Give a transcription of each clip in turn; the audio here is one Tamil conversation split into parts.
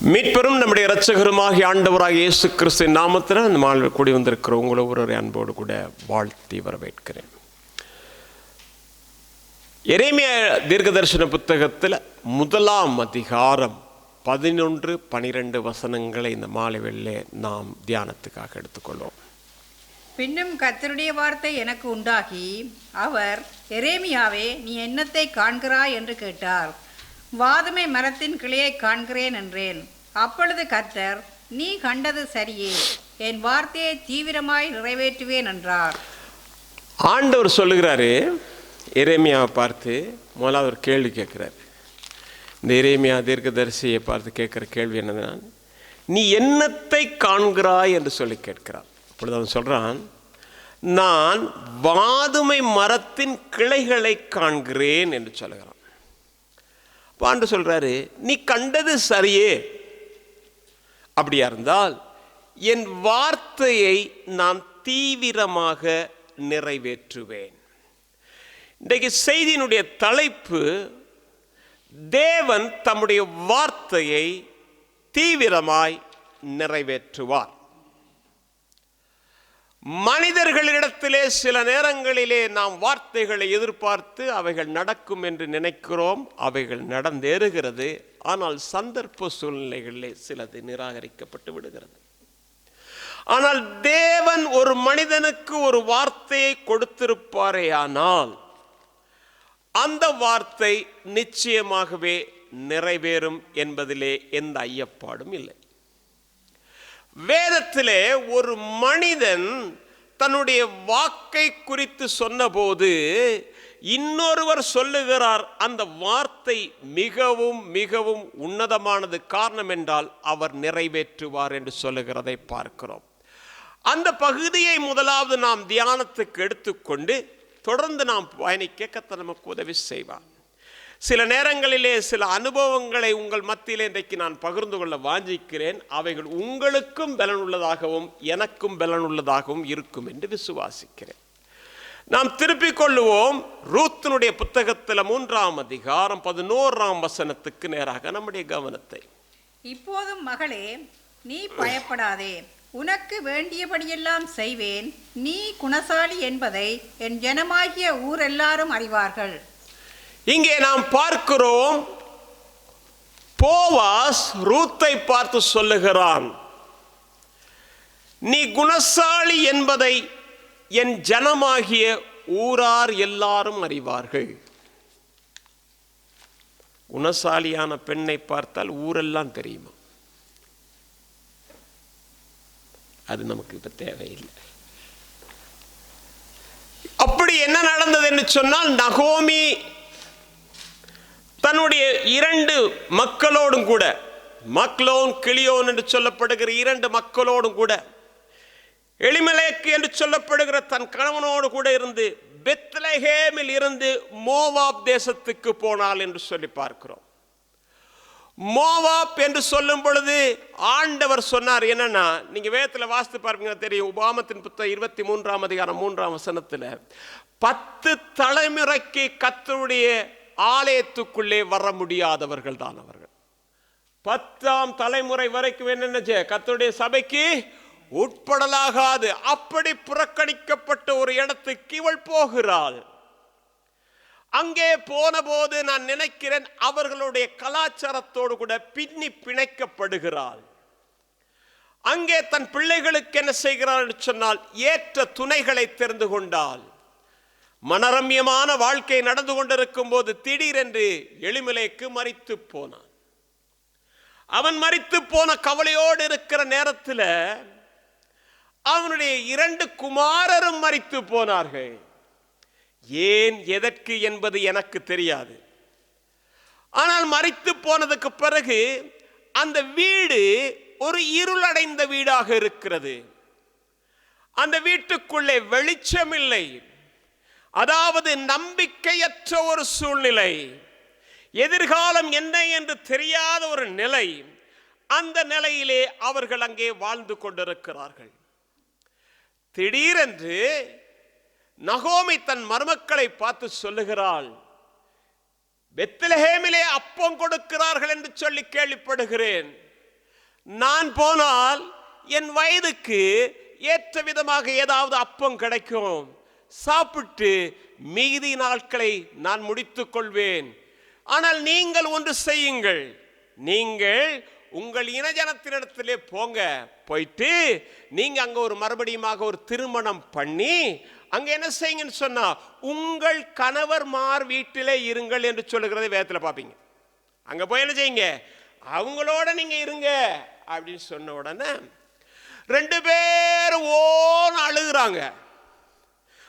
மீட்பெரும் நம்முடைய இரட்சகருமாகிய ஆண்டவராகிய இயேசு கிறிஸ்துவின் நாமத்தில் அந்த மாலை கூடி வந்திருக்கிற உங்களை ஒருவரை அன்போடு கூட வாழ்த்தி வரவேற்கிறேன். எரேமியா தீர்க்கதரிசன புத்தகத்தில் 1ஆம் அதிகாரம் 11-12 வசனங்களை இந்த மாலை வேளையிலே நாம் தியானத்துக்காக எடுத்துக்கொள்வோம். பின்னும் கர்த்தருடைய வார்த்தை எனக்கு உண்டாகி, அவர், எரேமியாவே, நீ என்னத்தை காண்கிறாய் என்று கேட்டார். வாதுமை மரத்தின் கிளையை காண்கிறேன் என்றேன். அப்பொழுது கர்த்தர், நீ கண்டது சரியே, என் வார்த்தையை தீவிரமாய் நிறைவேற்றுவேன் என்றார். ஆண்டவர் சொல்லுகிறாரு, எரேமியாவை பார்த்து முதலாவது ஒரு கேள்வி கேட்குறாரு. இந்த எரேமியா தீர்க்கதரிசியை பார்த்து கேட்குற கேள்வி என்னதுன்னா, நீ என்னத்தை காண்கிறாய் என்று சொல்லி கேட்கிறார். அப்பொழுது அவன் சொல்கிறான், நான் வாதுமை மரத்தின் கிளைகளை காண்கிறேன் என்று சொல்லுகிறான். ஆண்டு சொல்றாரு, நீ கண்டது சரியே. அப்படியா இருந்தால் என் வார்த்தையை நான் தீவிரமாக நிறைவேற்றுவேன். இன்றைக்கு செய்தியினுடைய தலைப்பு, தேவன் தம்முடைய வார்த்தையை தீவிரமாய் நிறைவேற்றுவார். மனிதர்களிடத்திலே சில நேரங்களிலே நாம் வார்த்தைகளை எதிர்பார்த்து அவைகள் நடக்கும் என்று நினைக்கிறோம். அவைகள் நடந்தேறுகிறது. ஆனால் சந்தர்ப்ப சூழ்நிலைகளிலே சிலது நிராகரிக்கப்பட்டு விடுகிறது. ஆனால் தேவன் ஒரு மனிதனுக்கு ஒரு வார்த்தையை கொடுத்திருப்பாரேயானால் அந்த வார்த்தை நிச்சயமாகவே நிறைவேறும் என்பதிலே எந்த ஐயப்பாடும் இல்லை. வேதத்திலே ஒரு மனிதன் தன்னுடைய வாக்கை குறித்து சொன்னபோது இன்னொருவர் சொல்லுகிறார், அந்த வார்த்தை மிகவும் மிகவும் உன்னதமானது. காரணம் என்றால் அவர் நிறைவேற்றுவார் என்று சொல்லுகிறதை பார்க்கிறோம். அந்த பகுதியை முதலாவது நாம் தியானத்துக்கு எடுத்துக்கொண்டு தொடர்ந்து நாம் பயணிக்க கர்த்தர் நமக்கு உதவி செய்வார். சில நேரங்களிலே சில அனுபவங்களை உங்கள் மத்தியிலே இன்றைக்கு நான் பகிர்ந்து கொள்ள வாஞ்சிக்கிறேன். அவைகள் உங்களுக்கும் பலனுள்ளதாகவும் எனக்கும் பலனுள்ளதாகவும் இருக்கும் என்று விசுவாசிக்கிறேன். நாம் திருப்பிக் கொள்ளுவோம் ரூத்தினுடைய புத்தகத்தில் 3ஆம் அதிகாரம் 11ஆம் வசனத்துக்கு நேராக நம்முடைய கவனத்தை. இப்போதும் மகளே, நீ பயப்படாதே, உனக்கு வேண்டியபடியெல்லாம் செய்வேன். நீ குணசாலி என்பதை என் ஜனமாகிய ஊரெல்லாரும் அறிவார்கள். இங்கே நாம் பார்க்கிறோம், போவாஸ் ரூத்தை பார்த்து சொல்லுகிறான், நீ குணசாலி என்பதை என் ஜனமாகிய ஊரார் எல்லாரும் அறிவார்கள். குணசாலியான பெண்ணை பார்த்தால் ஊரெல்லாம் தெரியுமா? அது நமக்கு இப்ப தேவையில்லை. அப்படி என்ன நடந்தது என்று சொன்னால், நகோமி தன்னுடைய 2 மக்களோடும் கூட, மக்லோன் கிளியோன் என்று சொல்லப்படுகிற 2 மக்களோடும் கூட, எலிமெலேக்கு என்று சொல்லப்படுகிற தன் கணவனோடு கூட இருந்து பெத்லெஹேமில் இருந்து மோவாப் தேசத்துக்கு போனாள் என்று சொல்லி பார்க்கிறோம். மோவாப் என்று சொல்லும் பொழுது ஆண்டவர் சொன்னார் என்னன்னா, நீங்க வேதத்தில் வாசித்து பார்ப்பீங்க தெரியும். உபாகமத்தின் புத்தகம் 23ஆம் அதிகாரம் 3ஆம் வசனத்தில் 10 தலைமுறைக்கு கர்த்தருடைய ஆலயத்துக்குள்ளே வர முடியாதவர்கள் தான் அவர்கள். 10ஆம் தலைமுறை வரைக்கும் என்னென்ன கர்த்தருடைய சபைக்கு உட்படலாகாது. அப்படி புறக்கணிக்கப்பட்ட ஒரு இடத்துக்கு இவள் போகிறாள். அங்கே போன போது நான் நினைக்கிறேன் அவர்களுடைய கலாச்சாரத்தோடு கூட பின்னி பிணைக்கப்படுகிறாள். அங்கே தன் பிள்ளைகளுக்கு என்ன செய்கிறாள் என்று சொன்னால், ஏற்ற துணைகளை தெரிந்து கொண்டாள். மனரம்யமான வாழ்க்கை நடந்து கொண்டிருக்கும் போது திடீரென்று எலிமெலேக்கு மரித்து போனான். அவன் மரித்து போன கவலையோடு இருக்கிற நேரத்தில் அவனுடைய 2 குமாரரும் மரித்து போனார்கள். ஏன் எதற்கு என்பது எனக்கு தெரியாது. ஆனால் மரித்து போனதுக்கு பிறகு அந்த வீடு ஒரு இருளடைந்த வீடாக இருக்கிறது. அந்த வீட்டுக்குள்ளே வெளிச்சம் இல்லை. அதாவது நம்பிக்கையற்ற ஒரு சூழ்நிலை, எதிர்காலம் என்ன என்று தெரியாத ஒரு நிலை. அந்த நிலையிலே அவர்கள் அங்கே வாழ்ந்து கொண்டிருக்கிறார்கள். திடீரென்று நகோமி தன் மருமக்களை பார்த்து சொல்லுகிறாள், பெத்லெஹேமிலே அப்பம் கொடுக்கிறார்கள் என்று சொல்லி கேள்விப்படுகிறேன். நான் போனால் என் வயதுக்கு ஏற்ற விதமாக ஏதாவது அப்பம் கிடைக்கும், சாப்பிட்டு மீதி நாட்களை நான் முடித்துக் கொள்வேன். ஆனால் நீங்கள் ஒன்று செய்யுங்கள், நீங்கள் உங்கள் இனஜனத்தினிடத்திலே போங்க, போயிட்டு நீங்க அங்க ஒரு மறுபடியுமாக ஒரு திருமணம் பண்ணி அங்க என்ன செய்யுங்கன்னு சொன்னா உங்கள் கணவர்மார் வீட்டிலே இருங்கள் என்று சொல்லுகிறதை வேதத்தில் பார்ப்பீங்க. அங்க போய் என்ன செய்யுங்க, அவங்களோட நீங்க இருங்க அப்படின்னு சொன்ன உடனே 2 பேரும் ஓன்னு அழுகுறாங்க.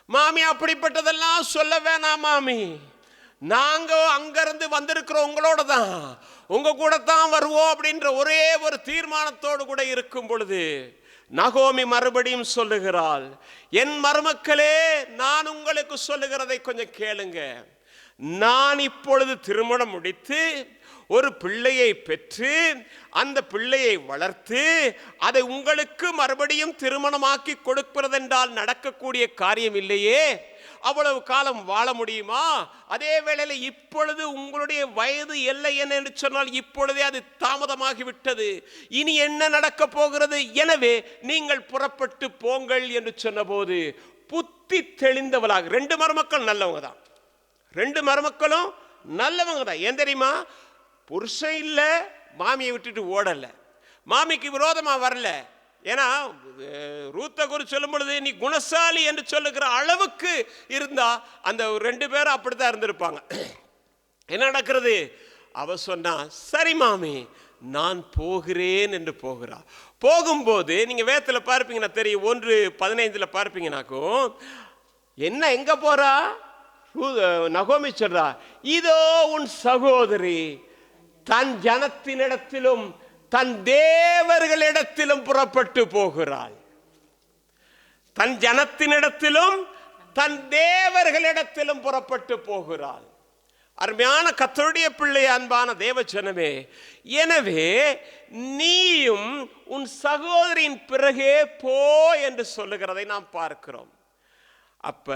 மாமி அப்படிப்பட்டதெல்லாம் சொல்ல வேணாம் மாமி, நாங்க அங்கிருந்து வந்திருக்கிறோம் உங்களோட தான், உங்க கூட தான் வருவோம் அப்படின்ற ஒரே ஒரு தீர்மானத்தோடு கூட இருக்கும் பொழுது நகோமி மறுபடியும் சொல்லுகிறாள், என் மருமக்களே, நான் உங்களுக்கு சொல்லுகிறதை கொஞ்சம் கேளுங்க. நான் இப்பொழுது திருமணம் முடித்து ஒரு பிள்ளையை பெற்று அந்த பிள்ளையை வளர்த்து அதை உங்களுக்கு மறுபடியும் திருமணமாக்கி கொடுப்பதென்றால் நடக்கக்கூடிய காரியம் இல்லையே. அவ்வளவு காலம் வாழ முடியுமா? அதே வேளையில் இப்பொழுது உங்களுடைய வயது எல்லை என்ன என்று சொன்னால் இப்பொழுதே அது தாமதமாகிவிட்டது, இனி என்ன நடக்க போகிறது? எனவே நீங்கள் புறப்பட்டு போங்கள் என்று சொன்னபோது புத்தி தெளிந்தவளாக 2 மருமக்கள் நல்லவங்க தான், 2 மருமக்களும் நல்லவங்க தான். ஏன் தெரியுமா? புருஷன் இல்ல, மாமியை விட்டுட்டு ஓடல, மாமிக்கு விரோதமா வரல. ஏன்னா ரூத்தை குறித்து சொல்லும் பொழுது நீ குணசாலி என்று சொல்லுகிற அளவுக்கு இருந்தா அந்த 2 பேரும் அப்படித்தான் இருந்திருப்பாங்க. என்ன நடக்கிறது? அவ சொன்னா, சரி மாமி நான் போகிறேன் என்று போகிறா. போகும்போது நீங்க வேதத்துல பார்ப்பீங்கன்னா தெரியும், 1:15 பார்ப்பீங்கன்னாக்கும் என்ன எங்க போறா? நகோமி சொல்றா, இதோ உன் சகோதரி தன் ஜனத்தினிடத்திலும் தன் தேவர்களிடத்திலும் புறப்பட்டு போகிறாள். தன் ஜனத்தினிடத்திலும் தன் தேவர்களிடத்திலும் புறப்பட்டு போகிறாள். அருமையான கர்த்தருடைய பிள்ளை, அன்பான தேவ ஜனமே, எனவே நீயும் உன் சகோதரியின் பிறகே போ என்று சொல்லுகிறதை நாம் பார்க்கிறோம். அப்ப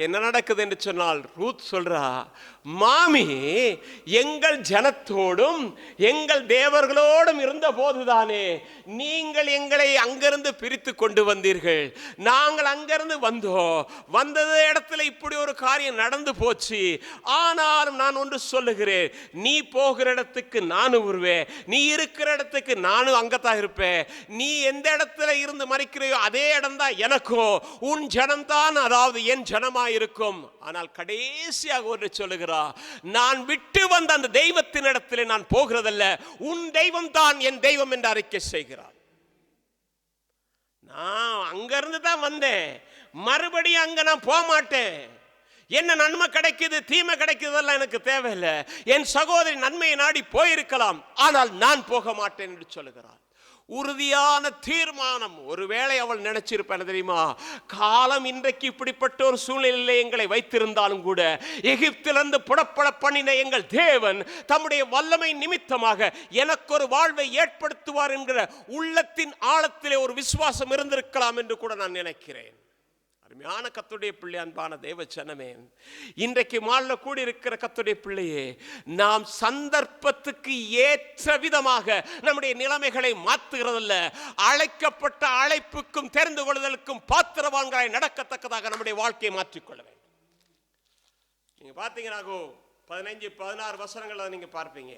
என்ன நடக்குது என்று சொன்னால் ரூத் சொல்றா, மாமி எங்கள் ஜனத்தோடும் எங்கள் தேவர்களோடும் இருந்த போதுதானே நீங்கள் எங்களை அங்கிருந்து பிரித்து கொண்டு வந்தீர்கள். நாங்கள் அங்கிருந்து வந்தோம், வந்தது இடத்துல இப்படி ஒரு காரியம் நடந்து போச்சு. ஆனாலும் நான் ஒன்று சொல்லுகிறேன், நீ போகிற இடத்துக்கு நானும் வருவேன், நீ இருக்கிற இடத்துக்கு நானும் அங்கத்தான் இருப்பேன். நீ எந்த இடத்துல இருந்து மறிக்கிறையோ அதே இடம் தான் எனக்கும், உன் ஜனம்தான் அதாவது என் ஜனமாயிருக்கும். ஆனால் கடைசியாக ஒன்று சொல்லுகிறார், நான் விட்டு வந்த அந்த தெய்வத்தின் இடத்திலே நான் போகிறதல்ல, உன் தெய்வம் தான் என் தெய்வம் என்று அறிக்கை செய்கிறார். நான் அங்கிருந்து தான் வந்தேன், மறுபடியும் அங்க நான் போக மாட்டேன். என்ன நன்மை கிடைக்குது தீமை கிடைக்குதெல்லாம் எனக்கு தேவையில்லை. என் சகோதரி நன்மையை நாடி போயிருக்கலாம், ஆனால் நான் போக மாட்டேன் என்று சொல்லுகிறார். உறுதியான தீர்மானம். ஒருவேளை அவள் நினைச்சிருப்பேன் தெரியுமா, காலம் இன்றைக்கு இப்படிப்பட்ட ஒரு சூழ்நிலையிலே எங்களை வைத்திருந்தாலும் கூட எகிப்திலிருந்து புறப்பட பண்ணின எங்கள் தேவன் தம்முடைய வல்லமை நிமித்தமாக எனக்கு ஒரு வாழ்வை ஏற்படுத்துவார் என்கிற உள்ளத்தின் ஆழத்திலே ஒரு விசுவாசம் இருந்திருக்கலாம் என்று கூட நான் நினைக்கிறேன். அருமையான கர்த்தருடைய பிள்ளை, அன்பான தேவ ஜனமே, இன்றைக்கு மாலை கூடி இருக்கிற கர்த்தருடைய பிள்ளையே, நாம் சந்தர்ப்பத்துக்கு ஏற்ற விதமாக நம்முடைய நிலைமைகளை மாற்றுகிறதல்ல, அழைக்கப்பட்ட அழைப்புக்கும் தெரிந்து கொள்ளுதலுக்கும் பாத்திரவான்களாய் நடக்கத்தக்கதாக நம்முடைய வாழ்க்கையை மாற்றிக்கொள்ள வேண்டும். நீங்க பார்த்தீங்கன்னா 15-16 வசனங்களை நீங்க பார்ப்பீங்க.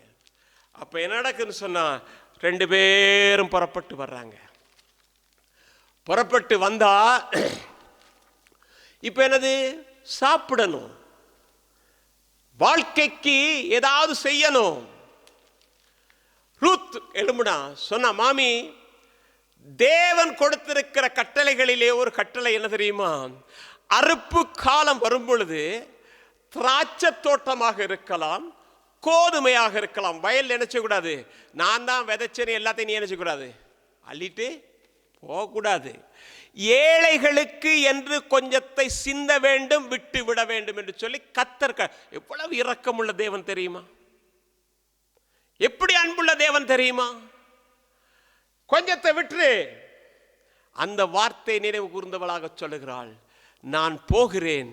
அப்ப என்ன நடக்குன்னு சொன்னா 2 பேரும் புறப்பட்டு வர்றாங்க. புறப்பட்டு வந்தா இப்ப என்னது? சாப்பிடணும், வாழ்க்கைக்கு ஏதாவது செய்யணும். ரூத் எழும்புனா சொன்னா, மாமி தேவன் கொடுத்திருக்கிற கட்டளைகளிலே ஒரு கட்டளை என்ன தெரியுமா? அறுப்பு காலம் வரும் பொழுது திராட்சை தோட்டமாக இருக்கலாம், கோதுமையாக இருக்கலாம், வயல் நினைச்ச கூடாது நான் தான் விதைச்சேன்னு எல்லாத்தையும் நீ நினைச்ச கூடாது, அள்ளிட்டு போகக்கூடாது. ஏழைகளுக்கு என்று கொஞ்சத்தை சிந்த வேண்டும், விட்டு விட வேண்டும் என்று சொல்லி கர்த்தர் எவ்வளவு இரக்கமுள்ள தேவன் தெரியுமா? எப்படி அன்புள்ள தேவன் தெரியுமா? கொஞ்சத்தை விட்டு அந்த வார்த்தை நினைவு கூர்ந்தவளாக சொல்லுகிறாள், நான் போகிறேன்,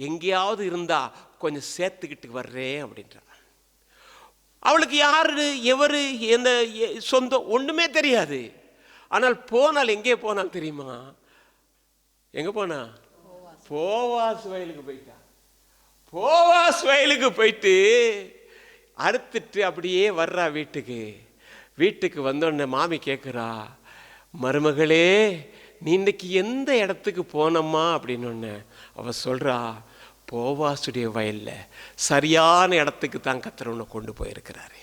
எங்கேயாவது இருந்தா கொஞ்சம் சேர்த்துக்கிட்டு வர்றேன் அப்படின்றார். அவளுக்கு யாரு எவரு எந்த சொந்தம் ஒண்ணுமே தெரியாது. ஆனால் போனால் எங்கே போனால் தெரியுமா? எங்க போனா? போவாஸ் வயலுக்கு போயிட்டா. போவாஸ் வயலுக்கு போயிட்டு அறுத்துட்டு அப்படியே வர்றா வீட்டுக்கு. வீட்டுக்கு வந்தோடனே மாமி கேட்குறா, மருமகளே நீ இன்னைக்கு எந்த இடத்துக்கு போனம்மா அப்படின்னு. அவ சொல்றா, போவாசுடைய வயல்ல சரியான இடத்துக்கு தான் கர்த்தர் உன்னை கொண்டு போயிருக்கிறாரு.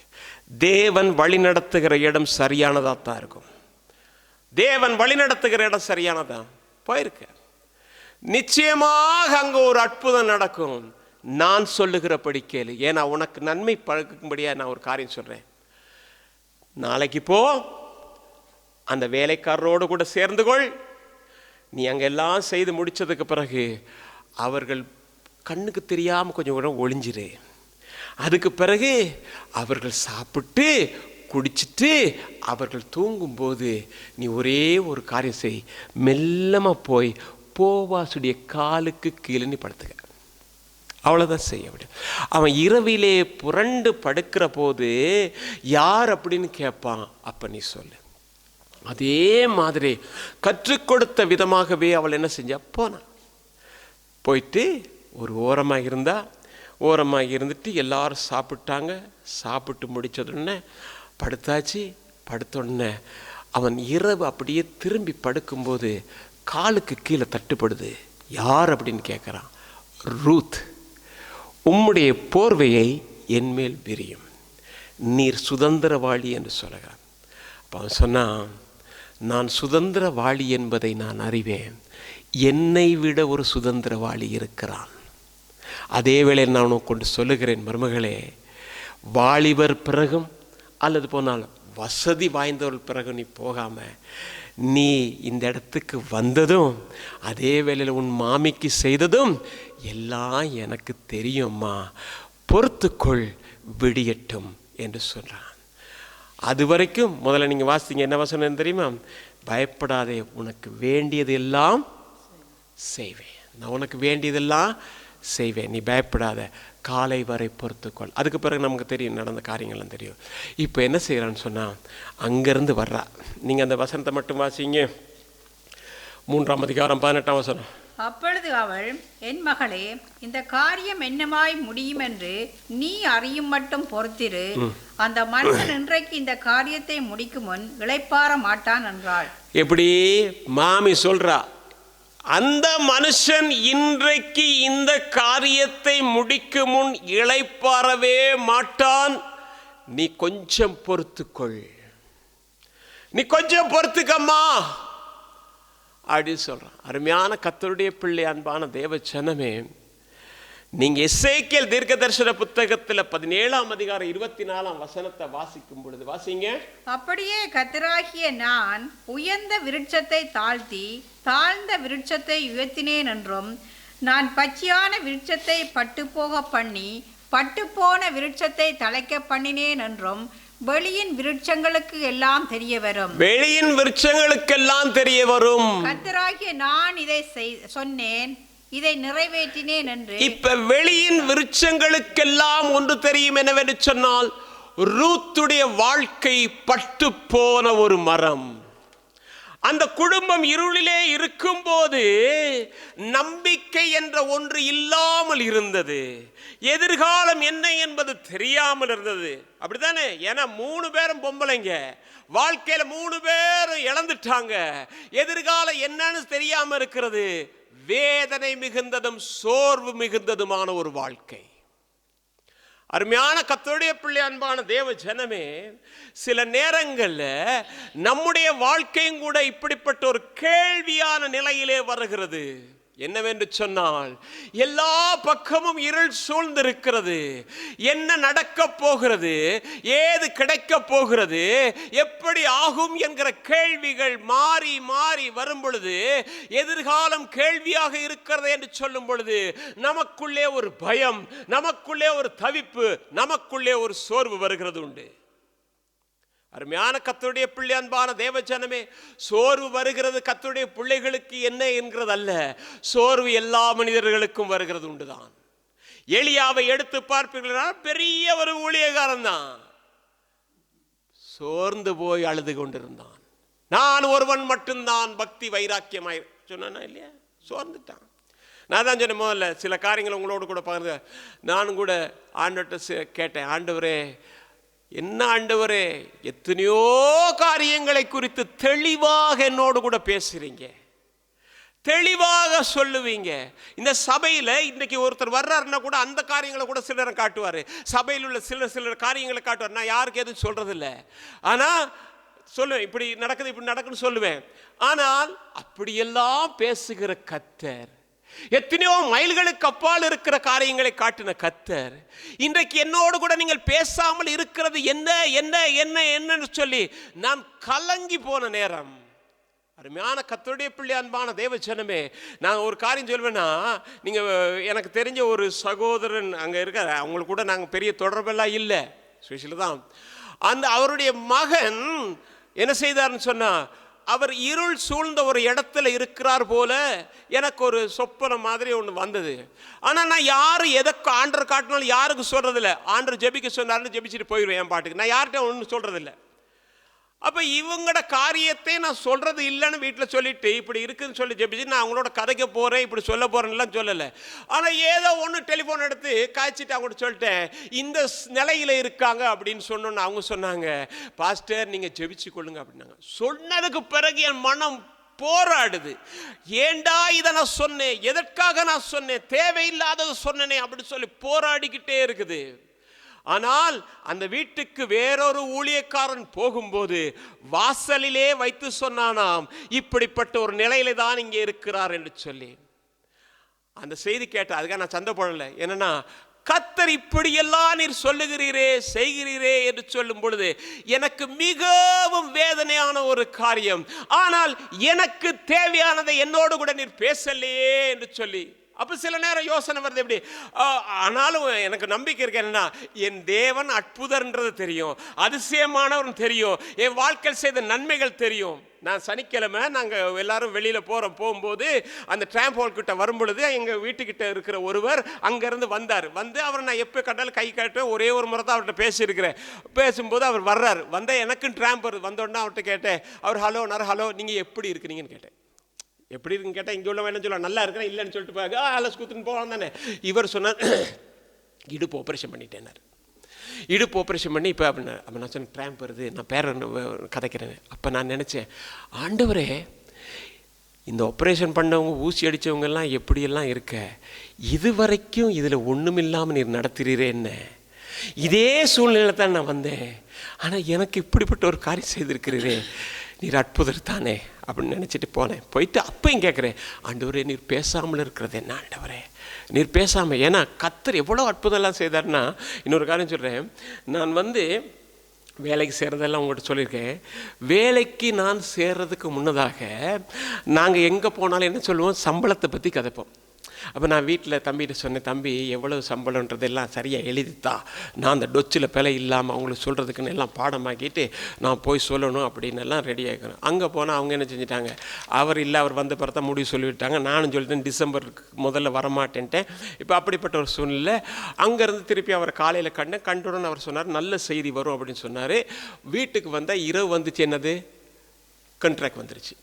தேவன் வழி நடத்துகிற இடம் சரியானதா தான் இருக்கும். தேவன் வழி நடத்துகிற இடம் சரியானதா போயிருக்க. நிச்சயமாக அங்க ஒரு அற்புதம் நடக்கும். நான் சொல்லுகிறபடி கேளு. ஏன்னா உனக்கு நன்மை பழகும்படியா நான் ஒரு காரியம் சொல்றேன். நாளைக்கு போ, அந்த வேலைக்காரரோடு கூட சேர்ந்து கொள். நீ அங்கெல்லாம் செய்து முடிச்சதுக்கு பிறகு அவர்கள் கண்ணுக்கு தெரியாம கொஞ்சம் கூட ஒளிஞ்சிரு. அதுக்கு பிறகு அவர்கள் சாப்பிட்டு குடிச்சிட்டு அவர்கள் தூங்கும்போது நீ ஒரே ஒரு காரியம் செய், மெல்லமா போய் போவாசுடைய காலுக்கு கீழே நீ படுத்துக்க. அவ்வளவுதான் செய்ய முடியும். அவன் இரவிலே புரண்டு படுக்கிற போது யார் அப்படின்னு கேட்பான். அப்ப நீ சொல்லு. அதே மாதிரி கற்றுக் கொடுத்த விதமாகவே அவள் என்ன செஞ்சா? போனா. போயிட்டு ஒரு ஓரமாக இருந்துட்டு எல்லாரும் சாப்பிட்டாங்க. சாப்பிட்டு முடிச்சதுடனே படுத்தாச்சு. படுத்தோடனே அவன் இரவு அப்படியே திரும்பி படுக்கும்போது காலுக்கு கீழே தட்டுப்படுது. யார் அப்படின்னு கேட்குறான். ரூத், உம்முடைய போர்வையை என்மேல் விரியும், நீர் சுதந்திரவாளி என்று சொல்லுகிறான். அப்போ அவன் சொன்னான், நான் சுதந்திரவாளி என்பதை நான் அறிவேன், என்னை விட ஒரு சுதந்திரவாளி இருக்கிறான். அதே வேளையில் நான் உனக்கு கொண்டு சொல்லுகிறேன், மருமகளே, வாலிபர் பிறகும் அல்லது போனால் வசதி வாய்ந்தவர்கள் பிறகு நீ போகாம நீ இந்த இடத்துக்கு வந்ததும் அதே வேளையில் உன் மாமிக்கு செய்ததும் எல்லாம் எனக்கு தெரியும்மா, பொறுத்துக்கொள், விடியட்டும் என்று சொல்றான். அது வரைக்கும் முதல்ல நீங்க வாசிங்க, என்ன வசனம் தெரியுமா? பயப்படாதே, உனக்கு வேண்டியது எல்லாம் செய்வேன், நான் உனக்கு வேண்டியதெல்லாம் செய்வேன், நீ பயப்படாத, காலை வரை பொறுத்துக்கொள். அதுக்கு பிறகு நமக்கு தெரியும், நடந்த காரியங்கள்லாம் தெரியும். இப்போ என்ன செய்யறான்னு சொன்னா, அங்கிருந்து வர்றா. நீங்க அந்த வசனத்தை மட்டும் வாசிங்க, 3ஆம் அதிகாரம் 18ஆம் வசனம். அப்பொழுது அவள், என் மகளே, இந்த காரியம் என்னமாய் முடியும் என்று நீ அறியும் மட்டும் பொறுத்திரு, அந்த மனுஷன் இன்றைக்கு இந்த காரியத்தை முடிக்கும் முன் இளைப்பாற மாட்டான் என்றாள். எப்படி மாமி சொல்றா, அந்த மனுஷன் இன்றைக்கு இந்த காரியத்தை முடிக்கும் முன் இளைப்பாறவே மாட்டான், நீ கொஞ்சம் பொறுத்துக்கொள், நீ கொஞ்சம் பொறுத்துக்கம்மா அப்படின்னு சொல்றான். அருமையான கர்த்தருடைய பிள்ளை, அன்பான தேவ ஜனமே, நீங்க எசேக்கியேல் தீர்க்கதரிசன புத்தகத்துல 17ஆம் அதிகாரம் 24ஆம் வசனத்தை வாசிக்கும் பொழுது வாசிங்க. அப்படியே கர்த்தராகிய நான் உயர்ந்த விருட்சத்தை தாழ்த்தி தாழ்ந்த விருட்சத்தை உயர்த்தினேன் என்றும், நான் பச்சையான விருட்சத்தை பட்டுப்போக பண்ணி பட்டுப்போன விருட்சத்தை தழைக்க பண்ணினேன் என்றும் வெளியின் விருட்சங்களுக்கு எல்லாம் தெரிய வரும். வெளியின் விருட்சங்களுக்கெல்லாம் தெரிய வரும். கர்த்தராகிய நான் இதை சொன்னேன், இதை நிறைவேற்றினேன் என்று. இப்ப வெளியின் விருட்சங்களுக்கெல்லாம் ஒன்று தெரியும், என்னவென்று சொன்னால், ரூத்துடைய வாழ்க்கை பட்டு போன ஒரு மரம். அந்த குடும்பம் இருளிலே இருக்கும் போது நம்பிக்கை என்ற ஒன்று இல்லாமல் இருந்தது. எதிர்காலம் என்ன என்பது தெரியாமல் இருந்தது. அப்படித்தானே? ஏன்னா 3 பேரும் பொம்பளைங்க, வாழ்க்கையில 3 பேரும் இழந்துட்டாங்க. எதிர்காலம் என்னன்னு தெரியாம இருக்கிறது. வேதனை மிகுந்ததும் சோர்வு மிகுந்ததுமான ஒரு வாழ்க்கை. அருமையான கர்த்தருடைய பிள்ளை, அன்பான தேவ ஜனமே, சில நேரங்கள்ல நம்முடைய வாழ்க்கையும் கூட இப்படிப்பட்ட ஒரு கேள்வியான நிலையிலே வருகிறது. என்னவென்று சொன்னால், எல்லா பக்கமும் இருள் சூழ்ந்திருக்கிறது. என்ன நடக்க போகிறது, ஏது கிடைக்க போகிறது, எப்படி ஆகும் என்கிற கேள்விகள் மாறி மாறி வரும் பொழுது, எதிர்காலம் கேள்வியாக இருக்கிறது என்று சொல்லும் பொழுது நமக்குள்ளே ஒரு பயம், நமக்குள்ளே ஒரு தவிப்பு, நமக்குள்ளே ஒரு சோர்வு வருகிறது உண்டு. அருமையான கர்த்தருடைய பிள்ளை, அன்பான தேவ ஜனமே, சோர்வு வருகிறது கர்த்தருடைய பிள்ளைகளுக்கு என்ன என்கிறது அல்ல, சோர்வு எல்லா மனிதர்களுக்கும் வருகிறது உண்டுதான். எலியாவை எடுத்து பார்ப்பீர்களா, பெரிய ஒரு ஊழியக்காரன் தான். சோர்ந்து போய் அழுது கொண்டிருந்தான். நான் ஒருவன் மட்டும்தான் பக்தி வைராக்கியமாய் சொன்னா இல்லையா, சோர்ந்துட்டான். நான் தான் சொன்னேன் முதல்ல சில காரியங்களை உங்களோடு கூட பகிர்ந்து. நானும் கூட ஆண்டவர்கிட்ட கேட்டேன், ஆண்டவரே என்ன ஆண்டவரே, எத்தனையோ காரியங்களை குறித்து தெளிவாக என்னோடு கூட பேசுறீங்க, தெளிவாக சொல்லுவீங்க. இந்த சபையில் இன்றைக்கி ஒருத்தர் வர்றாருன்னா கூட அந்த காரியங்களை கூட சிலரை காட்டுவார், சபையில் உள்ள சிலர் காரியங்களை காட்டுவார். நான் யாருக்கு எதுவும் சொல்றதில்லை, ஆனால் சொல்லுவேன் இப்படி நடக்குது இப்படி நடக்குன்னு சொல்லுவேன். ஆனால் அப்படியெல்லாம் பேசுகிற கர்த்தர், எத்தனையோ மைல்களுக்கு அப்பால் இருக்கிற காரியங்களை காட்டின கர்த்தர், இன்றைக்கு என்னோடு கூட நீங்கள் பேசாமல் இருக்கிறது என்ன என்ன என்ன என்னன்னு சொல்லி நான் கலங்கி போன நேரம். அருமையான கர்த்தருடைய பிள்ளை, அன்பான தேவ ஜனமே, நான் ஒரு காரியம் சொல்வேன்னா, நீங்கள் எனக்கு தெரிஞ்ச ஒரு சகோதரன் அங்கே இருக்கார், அவங்களுக்கு கூட நாங்கள் பெரிய தொடர்பெல்லாம் இல்லை, சுவிசில் தான். அந்த அவருடைய மகன் என்ன செய்தார்னு சொன்னா, அவர் இருள் சூழ்ந்த ஒரு இடத்துல இருக்கிறார் போல எனக்கு ஒரு சொப்பனம் மாதிரி ஒன்று வந்தது. ஆனால் நான் யாரும் எதற்கு ஆண்டர் காட்டினாலும் யாருக்கு சொல்றதில்லை. ஆண்டர் ஜெபிக்க சொன்னார்னு ஜெபிச்சுட்டு போயிடுவேன் என் பாட்டுக்கு, நான் யார்கிட்ட ஒன்றும் சொல்றதில்லை. அப்போ இவங்களோட காரியத்தை நான் சொல்றது இல்லைன்னு வீட்டில் சொல்லிட்டு இப்படி இருக்குதுன்னு சொல்லி ஜெபிச்சு நான் அவங்களோட கதைக்க போகிறேன், இப்படி சொல்ல போகிறேன்லாம் சொல்லலை. ஆனால் ஏதோ ஒன்று டெலிஃபோன் எடுத்து காய்ச்சிட்டு அவங்கள்ட்ட சொல்லிட்டேன், இந்த நிலையில் இருக்காங்க அப்படின்னு சொன்னோன்னு அவங்க சொன்னாங்க, பாஸ்டர் நீங்கள் ஜெபிச்சு கொள்ளுங்க அப்படின்னாங்க. சொன்னதுக்கு பிறகு என் மனம் போராடுது. ஏண்டா இதை நான் சொன்னேன், எதற்காக நான் சொன்னேன், தேவையில்லாததை சொன்னேனே அப்படின்னு சொல்லி போராடிக்கிட்டே இருக்குது. ஆனால் அந்த வீட்டுக்கு வேறொரு ஊழியக்காரன் போகும்போது வாசலிலே வைத்து சொன்னானாம், இப்படிப்பட்ட ஒரு நிலையில தான் இங்கே இருக்கிறார் என்று சொல்லி. அந்த செய்தி கேட்ட அதுக்காக நான் சண்டை போடலை. என்னன்னா, கர்த்தர் இப்படியெல்லாம் நீர் சொல்லுகிறீரே செய்கிறீரே என்று சொல்லும் பொழுது எனக்கு மிகவும் வேதனையான ஒரு காரியம். ஆனால் எனக்கு தேவையானதை என்னோடு கூட நீர் பேசலையே என்று சொல்லி அப்போ சில நேரம் யோசனை வருது எப்படி. ஆனாலும் எனக்கு நம்பிக்கை இருக்கு, என்னன்னா என் தேவன் அற்புதன்றது தெரியும், அதிசயமானவன் தெரியும், என் வாழ்க்கையில் செய்த நன்மைகள் தெரியும். நான் சனிக்கிழமை நாங்கள் எல்லாரும் வெளியில் போகும்போது அந்த ட்ராம்ப் ஹால் கிட்ட வரும்பொழுது எங்கள் வீட்டுக்கிட்ட இருக்கிற ஒருவர் அங்கேருந்து வந்தார். வந்து அவர் நான் எப்போ கண்டாலும் கை காட்டுவேன், ஒரே ஒரு முறை தான் அவர்கிட்ட பேசியிருக்கிறேன். பேசும்போது அவர் வர்றார், வந்தால் எனக்கும் ட்ராம்ப் வருது. வந்தோடனே அவர்கிட்ட கேட்டேன், அவர் ஹலோ நீங்கள் எப்படி இருக்கிறீங்கன்னு கேட்டேன். எப்படி இருக்குன்னு கேட்டால் இங்கே உள்ளவன் என்ன சொல்லுவான், நல்லா இருக்கிறேன், இல்லைன்னு சொல்லிட்டு போய் அலஸ் குத்துன்னு போவான் தானே. இவர் சொன்னார், இடுப்பு ஆப்ரேஷன் பண்ணிட்டேன்னார். இடுப்பு ஆப்ரேஷன் பண்ணி இப்போ அப்படின்னா அப்போ நான் சொன்னேன், ட்ராம்ப் வருது, நான் பேர கதைக்கிறேன். அப்போ நான் நினச்சேன், ஆண்டவரே இந்த ஆப்ரேஷன் பண்ணவங்க ஊசி அடித்தவங்கெல்லாம் எப்படியெல்லாம் இருக்க, இது வரைக்கும் இதில் ஒன்றும் இல்லாமல் நீர் நடத்துகிறீரே என்ன, இதே சூழ்நிலை தான் நான் வந்தேன், ஆனால் எனக்கு இப்படிப்பட்ட ஒரு காரியம் செய்திருக்கிறீரே, நீர் அற்புதர் தானே அப்படின்னு நினச்சிட்டு போனேன். போயிட்டு அப்பையும் கேட்குறேன், ஆண்டவரே நீர் பேசாமல் இருக்கிறது என்ன ஆண்டவரே, நீர் பேசாமல். ஏன்னா கர்த்தர் எவ்வளோ அற்புதம்லாம் செய்தார்னா. இன்னொரு காரியம் சொல்கிறேன், நான் வேலைக்கு சேர்றதெல்லாம் உங்கள்கிட்ட சொல்லியிருக்கேன். வேலைக்கு நான் சேர்றதுக்கு முன்னதாக நாங்கள் எங்கே போனாலும் என்ன சொல்லுவோம், சம்பளத்தை பற்றி கதைப்போம். அப்போ நான் வீட்டில் தம்பிகிட்ட சொன்னேன், தம்பி எவ்வளவு சம்பளன்றதெல்லாம் சரியாக எழுதித்தா, நான் அந்த டொச்சில் பிழை இல்லாமல் அவங்களுக்கு சொல்கிறதுக்குன்னு எல்லாம் பாடமாக்கிட்டு நான் போய் சொல்லணும் அப்படின்னு எல்லாம் ரெடி ஆகிக்கணும். அங்கே போனால் அவங்க என்ன செஞ்சிட்டாங்க, அவர் இல்லை, அவர் வந்த பிறகு தான் முடிவு சொல்லிவிட்டாங்க. நானும் சொல்லிட்டேன் டிசம்பருக்கு முதல்ல வரமாட்டேன்ட்டேன். இப்போ அப்படிப்பட்ட ஒரு சூழ்நிலை. அங்கேருந்து திருப்பி அவரை காலையில் கண்டுடன் அவர் சொன்னார், நல்ல செய்தி வரும் அப்படின்னு சொன்னார். வீட்டுக்கு வந்தால் இரவு வந்துச்சு, என்னது கான்ட்ராக்ட் வந்துருச்சு.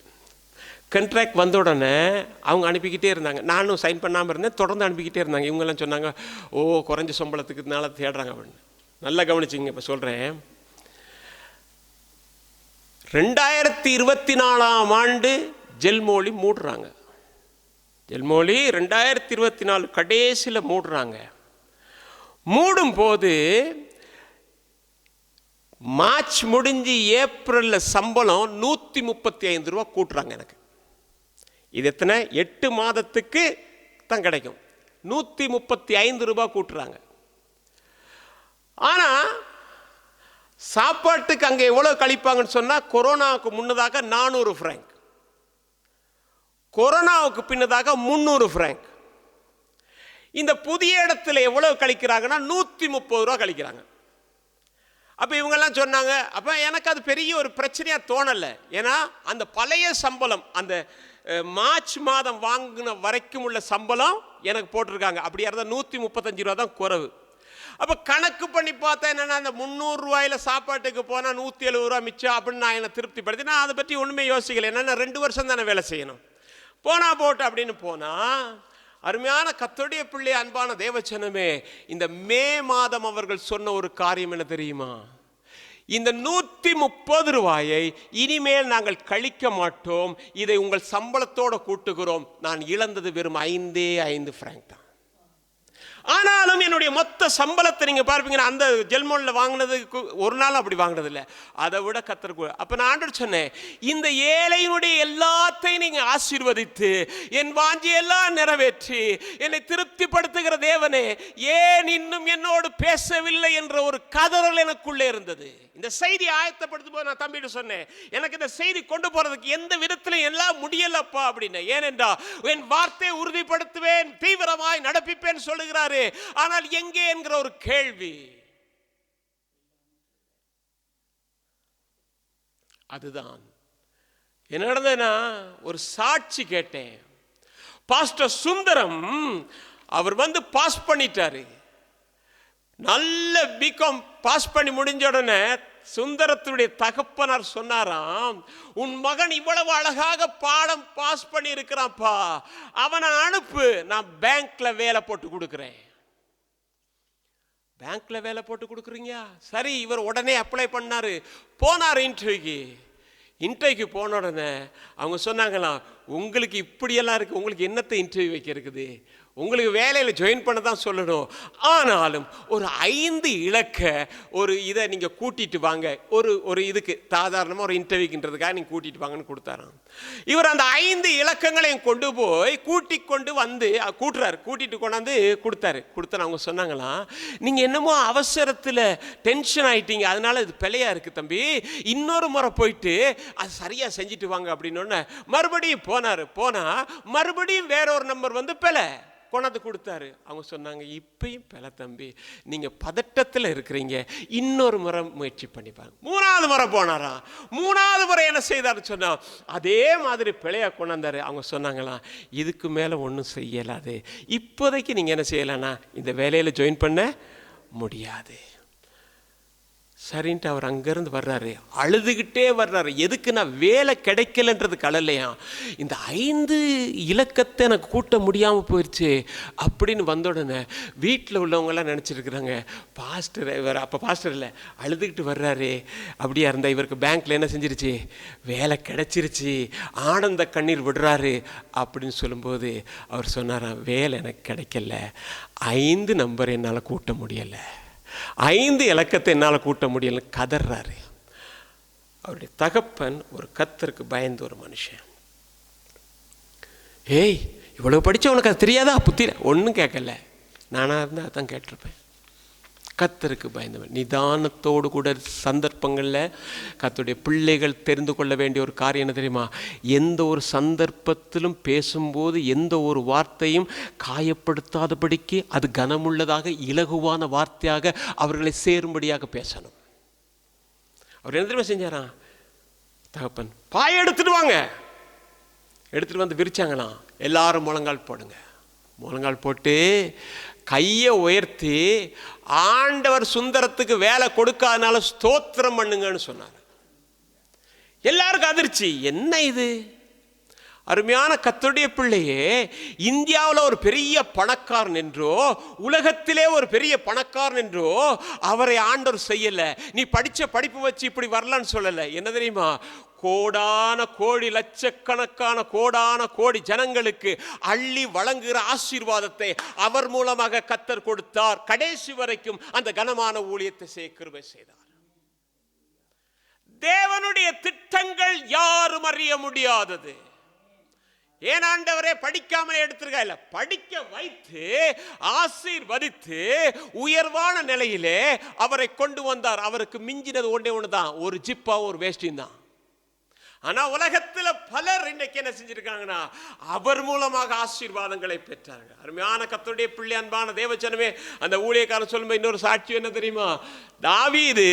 கான்ட்ராக்ட் வந்த உடனே அவங்க அனுப்பிக்கிட்டே இருந்தாங்க, நானும் சைன் பண்ணாமல் இருந்தேன், தொடர்ந்து அனுப்பிக்கிட்டே இருந்தாங்க. இவங்கெல்லாம் சொன்னாங்க, ஓ குறைஞ்ச சம்பளத்துக்குனால தேடுறாங்க அப்படின்னு. நல்லா கவனிச்சிங்க. இப்போ சொல்கிறேன், 2024 ஜெல்மோலி மூடுறாங்க. ஜெல்மோலி 2024 கடைசியில் மூடுறாங்க. மூடும்போது மார்ச் முடிஞ்சு ஏப்ரலில் சம்பளம் 135 ரூபா கூட்டுறாங்க எனக்கு. இது எத்தனை, 8 மாதத்துக்கு தான் கிடைக்கும். 135 ரூபா கூட்டுறாங்க. ஆனால் சாப்பாட்டுக்கு அங்கே எவ்வளோ கழிப்பாங்கன்னு சொன்னால், கொரோனாவுக்கு முன்னதாக 400 ஃப்ராங்க், கொரோனாவுக்கு பின்னதாக 300 ஃப்ராங்க். இந்த புதிய இடத்துல எவ்வளோ கழிக்கிறாங்கன்னா 130 ரூபா கழிக்கிறாங்க. அப்போ இவங்கெல்லாம் சொன்னாங்க, அப்போ எனக்கு அது பெரிய ஒரு பிரச்சனையாக தோணலை. ஏன்னா அந்த பழைய சம்பளம், அந்த மார்ச் மாதம் வாங்கின வரைக்கும் உள்ள சம்பளம் எனக்கு போட்டிருக்காங்க. அப்படியா இருந்தால் 135 ரூபா தான் குறைவு. அப்ப கணக்கு பண்ணி பார்த்தா என்னன்னா, அந்த 300 ரூபாயில சாப்பாட்டுக்கு போனா 170 ரூபா மிச்சம் அப்படின்னு நான் என்ன திருப்திப்படுத்தி நான் அதை பற்றி ஒண்ணுமே யோசிக்கல. என்னன்னா 2 வருஷம் தானே வேலை செய்யணும், போனா போட்டு அப்படின்னு போனா. அருமையான கர்த்தருடைய பிள்ளை, அன்பான தேவச்சனமே, இந்த மே மாதம் அவர்கள் சொன்ன ஒரு காரியம் என்ன தெரியுமா? இந்த 130 ரூபாயை இனிமேல் நாங்கள் கழிக்க மாட்டோம், இதை உங்கள் சம்பளத்தோட கூட்டுகிறோம். நான் இழந்தது வெறும் 5 பிராங்க் தான். ஆனாலும் என்னுடைய மொத்த சம்பளத்தை நீங்க பார்ப்பீங்க, அந்த ஜெல்மோன்ல வாங்கினதுக்கு ஒரு நாள் அப்படி வாங்கினது இல்லை, அதை விட கத்தருக்கு. அப்ப நான் ஆண்டவர் சொன்னேன், இந்த ஏழையினுடைய எல்லாத்தையும் நீங்க ஆசீர்வதித்து என் வாஞ்சியெல்லாம் நிறைவேற்றி என்னை திருப்திப்படுத்துகிற தேவனே, ஏன் இன்னும் என்னோடு பேசவில்லை என்ற ஒரு கதறல் எனக்குள்ளே இருந்தது. இந்த செய்தி ஆயத்தப்படுத்தும் போது நான் தம்பிட்டு சொன்னேன், எனக்கு இந்த செய்தி கொண்டு போறதுக்கு எந்த விதத்திலும் எல்லாம் முடியலப்பா அப்படின்னு. ஏனென்றா என் வார்த்தையை உறுதிப்படுத்துவேன், தீவிரமாய் நடப்பிப்பேன் சொல்லுகிறாரு. ஆனால் எங்கே என்கிற ஒரு கேள்வி. அதுதான் என்ன நடந்ததுன்னா, ஒரு சாட்சி கேட்டேன். பாஸ்டர் சுந்தரம் அவர் பாஸ் பண்ணிட்டாரு. நல்ல பிகாம் பாஸ் பண்ணி முடிஞ்ச உடனே சுந்தரத்துடைய தகப்பனார் சொன்னாராம், உன் மகன் இவ்வளவு அழகாக பாடம் பாஸ் பண்ணி இருக்கிறான்ப்பா, அவனை அனுப்பு, நான் பேங்க்ல வேலை போட்டு கொடுக்கிறேன். பேங்க்ல வேலை போட்டு கொடுக்குறீங்க? சரி. இவர் உடனே அப்ளை பண்ணாரு, போனார் இன்டர்வியூக்கு போன உடனே அவங்க சொன்னாங்களாம், உங்களுக்கு இப்படியெல்லாம் இருக்கு, உங்களுக்கு என்னத்தை இன்டர்வியூ வைக்க இருக்குது, உங்களுக்கு வேலையில் ஜாயின் பண்ண தான் சொல்லணும், ஆனாலும் ஒரு 5 இலக்க ஒரு இதை நீங்கள் கூட்டிட்டு வாங்க, ஒரு இதுக்கு சாதாரணமாக ஒரு இன்டர்வியூன்றதுக்காக நீங்கள் கூட்டிட்டு வாங்கன்னு கொடுத்தாராம். இவர் அந்த 5 இலக்கங்களையும் கொண்டு போய் கூட்டிட்டு கொண்டாந்து கொடுத்தாரு. அவங்க சொன்னாங்களாம், நீங்கள் என்னமோ அவசரத்தில் டென்ஷன் ஆயிட்டீங்க, அதனால இது பிழையா இருக்கு தம்பி, இன்னொரு முறை போயிட்டு அது சரியா செஞ்சுட்டு வாங்க அப்படின்னு. மறுபடியும் போனா மறுபடியும் வேற ஒரு நம்பர் பிழை கொண்டாந்து கொடுத்தாரு. அவங்க சொன்னாங்க, இப்பயும் பிழை தம்பி, நீங்க பதட்டத்தில் இருக்கிறீங்க, இன்னொரு முறை முயற்சி பண்ணிப்பாங்க. 3வது முறை போனாராம். 3வது முறை என்ன செய்தாரு சொன்னா, அதே மாதிரி பிழையா கொண்டாந்தாரு. அவங்க சொன்னாங்களாம், இதுக்கு மேல ஒன்றும் செய்யலாது, இப்போதைக்கு நீங்க என்ன செய்யலாம்னா இந்த வேலையில ஜாயின் பண்ண முடியாது. சரின்ட்டு அவர் அங்கிருந்து வர்றாரு, அழுதுகிட்டே வர்றாரு. எதுக்குன்னா வேலை கிடைக்கலன்றதுக்கு அழலையா, இந்த 5 இலக்கத்தை எனக்கு கூட்ட முடியாமல் போயிடுச்சு அப்படின்னு வந்த உடனே வீட்டில் உள்ளவங்கெல்லாம் நினச்சிருக்கிறாங்க, பாஸ்டர் இவர் அப்போ பாஸ்டர் இல்லை, அழுதுகிட்டு வர்றாரு. அப்படியா இருந்தால் இவருக்கு பேங்க்கில் என்ன செஞ்சிருச்சு, வேலை கிடைச்சிருச்சு, ஆனந்த கண்ணீர் விடுறாரு அப்படின்னு சொல்லும்போது அவர் சொன்னாராம், வேலை எனக்கு கிடைக்கல, 5 நம்பர் என்னால் கூட்ட முடியலை, 5 இலக்கத்தை என்னால் கூட்ட முடியல கதறாரு. அவருடைய தகப்பன் ஒரு கர்த்தருக்கு பயந்த ஒரு மனுஷன். ஏய், இவ்வளவு படிச்ச உனக்கு அது தெரியாதா, புத்தி ஒன்றும் கேட்கல. நானா இருந்தா அதான் கேட்டிருப்பேன். கர்த்தருக்கு பயந்தவன், நிதானத்தோடு கூட சந்தர்ப்பங்களில் கர்த்தருடைய பிள்ளைகள் தெரிந்து கொள்ள வேண்டிய ஒரு காரியம் என்ன தெரியுமா, எந்த ஒரு சந்தர்ப்பத்திலும் பேசும்போது எந்த ஒரு வார்த்தையும் காயப்படுத்தாதபடிக்கு அது கனமுள்ளதாக இலகுவான வார்த்தையாக அவர்களை சேரும்படியாக பேசணும். அவர் என்ன தெரியுமா செஞ்சாராம், தகப்பன் பாய எடுத்துட்டு வாங்க, எடுத்துட்டு வந்து விரிச்சாங்களாம். எல்லாரும் முழங்கால் போடுங்க. முழங்கால் போட்டு கையை உயர்த்தி ஆண்டவர் சுந்தரத்துக்கு வேலை கொடுக்காதனால ஸ்தோத்திரம் பண்ணுங்கன்னு சொன்னார். எல்லாருக்கும் அதிர்ச்சி, என்ன இது, அருமையான கர்த்தருடைய பிள்ளையே, இந்தியாவில் ஒரு பெரிய பணக்காரன் என்றோ உலகத்திலே ஒரு பெரிய பணக்காரன் என்றோ அவரை ஆண்டவர் செய்யல. நீ படிச்ச படிப்பு வச்சு இப்படி வரலான்னு சொல்லல. என்ன தெரியுமா, கோடான கோடி லட்சக்கணக்கான கோடான கோடி ஜனங்களுக்கு அள்ளி வழங்குகிற ஆசீர்வாதத்தை அவர் மூலமாக கர்த்தர் கொடுத்தார். கடைசி வரைக்கும் அந்த கனமான ஊழியத்தை செய்ய கிருபை செய்தார். தேவனுடைய திட்டங்கள் யாரும் அறிய முடியாதது. ஏன் ஆண்டவரே படிக்காமலே எடுத்திருக்கா, இல்ல படிக்க வைத்து ஆசீர்வதித்து உயர்வான நிலையிலே அவரை கொண்டு வந்தார். அவருக்கு மிஞ்சினது ஒன்றுதான், ஒரு ஜிப்பா ஒரு வேஷ்டின் தான். ஆனா உலகத்துல பலர் இன்னைக்கு என்ன செஞ்சிருக்காங்கன்னா அவர் மூலமாக ஆசீர்வாதங்களை பெற்றார்கள். அருமையான கர்த்தருடைய பிள்ளை, அன்பான தேவஜனமே, அந்த ஊழியக்காரன் சொல்லும்போது இன்னொரு சாட்சி என்ன தெரியுமா, தாவீது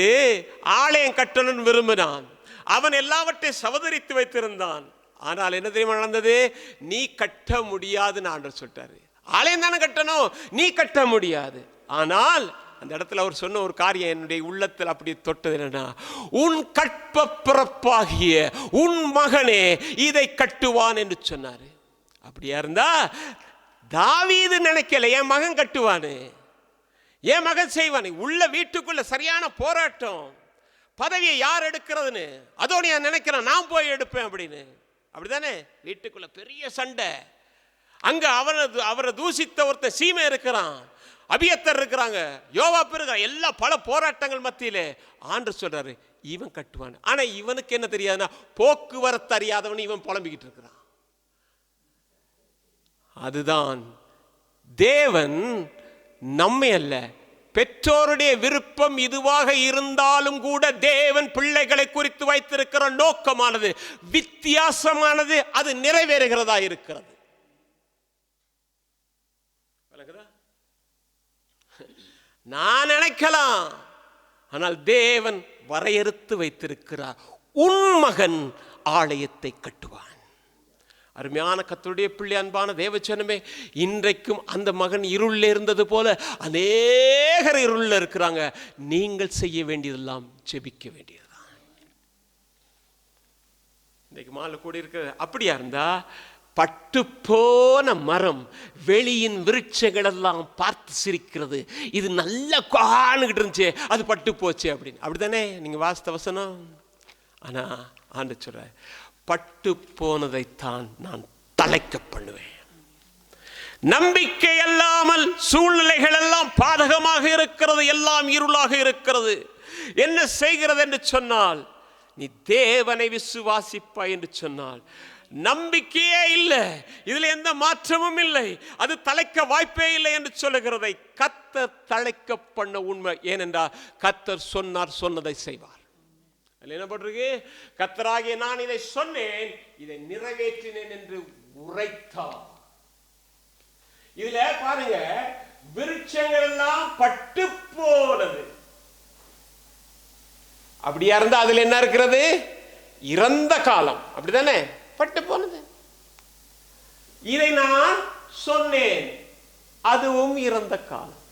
ஆலயம் கட்டணும்னு விரும்பினான், அவன் எல்லாவற்றையும் சவதரித்து வைத்திருந்தான். ஆனால் என்ன தெரியுமா நடந்தது, நீ கட்ட முடியாதுன்னு ஆண்டவர் சொல்லிட்டாரு. ஆலயம் தானே கட்டணும், நீ கட்ட முடியாது. ஆனால் அந்த இடத்துல அவர் சொன்ன ஒரு காரியம் என்னுடைய உள்ளத்தில் அப்படி தொட்டது என்னன்னா, உன் கற்ப பிறப்பாகிய உன் மகனே இதை கட்டுவான் என்று சொன்னாரு. அப்படியா இருந்தா தாவீது நினைக்கல என் மகன் கட்டுவானு, என் மகன் செய்வானு. உள்ள வீட்டுக்குள்ள சரியான போராட்டம், பதவியை யார் எடுக்கிறதுன்னு அதோனியா நினைக்கிறான், நான் போய் எடுப்பேன் அப்படின்னு. அப்படிதானே? வீட்டுக்குள்ள பெரிய சண்டை. அங்க அவரை தூசித்த ஒருத்தர் சீமை இருக்கிறான், அபியத்தர் இருக்கிறாங்க, யோவாப் இருக்கிறான். எல்லா பல போராட்டங்கள் மத்தியிலே ஆண்டு சொல்றாரு இவன் கட்டுவான். ஆனா இவனுக்கு என்ன தெரியாதுன்னா, போக்குவரத்து அறியாதவன் இவன் புலம்பிக்கிட்டு இருக்கிறான். அதுதான் தேவன் நம்மை அல்ல, பெற்றோருடைய விருப்பம் இதுவாக இருந்தாலும் கூட தேவன் பிள்ளைகளை குறித்து வைத்திருக்கிற நோக்கமானது வித்தியாசமானது, அது நிறைவேறுகிறதா இருக்கிறது. நான் நினைக்கலாம், ஆனால் தேவன் வரையறுத்து வைத்திருக்கிறார், உன் மகன் ஆலயத்தை கட்டுவான். அருமையான கர்த்தருடைய பிள்ளை, அன்பான தேவஜனமே, இன்றைக்கும் அந்த மகன் இருளில் இருந்தது போல அநேகர் இருளில் இருக்கிறாங்க. நீங்கள் செய்ய வேண்டியதெல்லாம் ஜெபிக்க வேண்டியதுதான். இன்றைக்கு மாலை கூடி இருக்கிற அப்படியா இருந்தா, பட்டு போன மரம் வெளியின் விருட்சங்கள் எல்லாம் பார்த்து சிரிக்கிறது, இது நல்ல காணுகிட்டு இருந்துச்சு, அது பட்டு போச்சு அப்படின்னு. அப்படித்தானே நீங்க வாசித்த வசனம்? ஆனா ஆண்டு சொல்ற, பட்டு போனதைத்தான் நான் தழைக்க பண்ணுவேன். நம்பிக்கை இல்லாமல் சூழ்நிலைகள் எல்லாம் பாதகமாக இருக்கிறது, எல்லாம் இருளாக இருக்கிறது. என்ன செய்கிறது என்று சொன்னால், நீ தேவனை விசுவாசிப்பாய் என்று சொன்னால், நம்பிக்கையே இல்லை, இதுல எந்த மாற்றமும் இல்லை, அது தழைக்க வாய்ப்பே இல்லை என்று சொல்லுகிறதை கர்த்தர் தழைக்க பண்ண உண்மை. ஏனென்றால் கர்த்தர் சொன்னார், சொன்னதை செய்வார். என்ன பண்றது? கர்த்தராகிய நான் இதை சொன்னேன், இதை நிறைவேற்றினேன் என்று உரைத்தார். இதுல பாருங்க, விருட்சங்கள் எல்லாம் பட்டு போனது. அப்படியா இருந்தா அதுல என்ன இருக்கிறது? இறந்த காலம். அப்படிதானே? பட்டு போனது. இதை நான் சொன்னேன், அதுவும் இறந்த காலம்.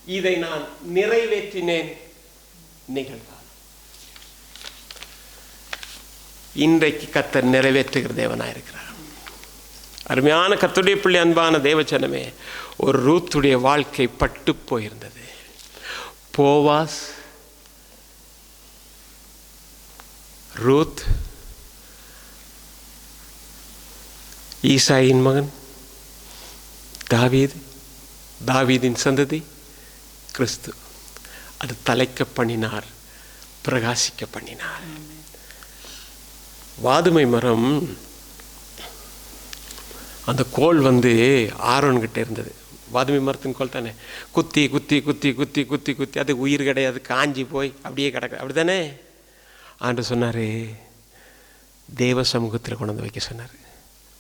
இதை நான் நிறைவேற்றினேன், நிகழ்காலம். இன்றைக்கு கர்த்தர் நிறைவேற்றுகிற தேவனாயிருக்கிறார். அருமையான கர்த்தருடைய பிள்ளை, அன்பான தேவஜனமே, ஒரு ரூத்துடைய வாழ்க்கை பட்டு போயிருந்தது. போவாஸ், ரூத், ஈசாயின் மகன் தாவீது, தாவீதின் சந்ததி கிறிஸ்து. அது தழைக்க பண்ணினார், பிரகாசிக்க பண்ணினார். வாதுமை மரம், அந்த கோல் ஆரோன் கிட்ட இருந்தது. வாதுமை மரத்தின் கோல் தானே, குத்தி குத்தி குத்தி குத்தி குத்தி குத்தி அது உயிர் கிடையாது, காஞ்சி போய் அப்படியே கிடக்கு. அப்படித்தானே? ஆண்டு சொன்னார், தேவ சமூகத்தில் கொண்டு வந்து வைக்க சொன்னார்.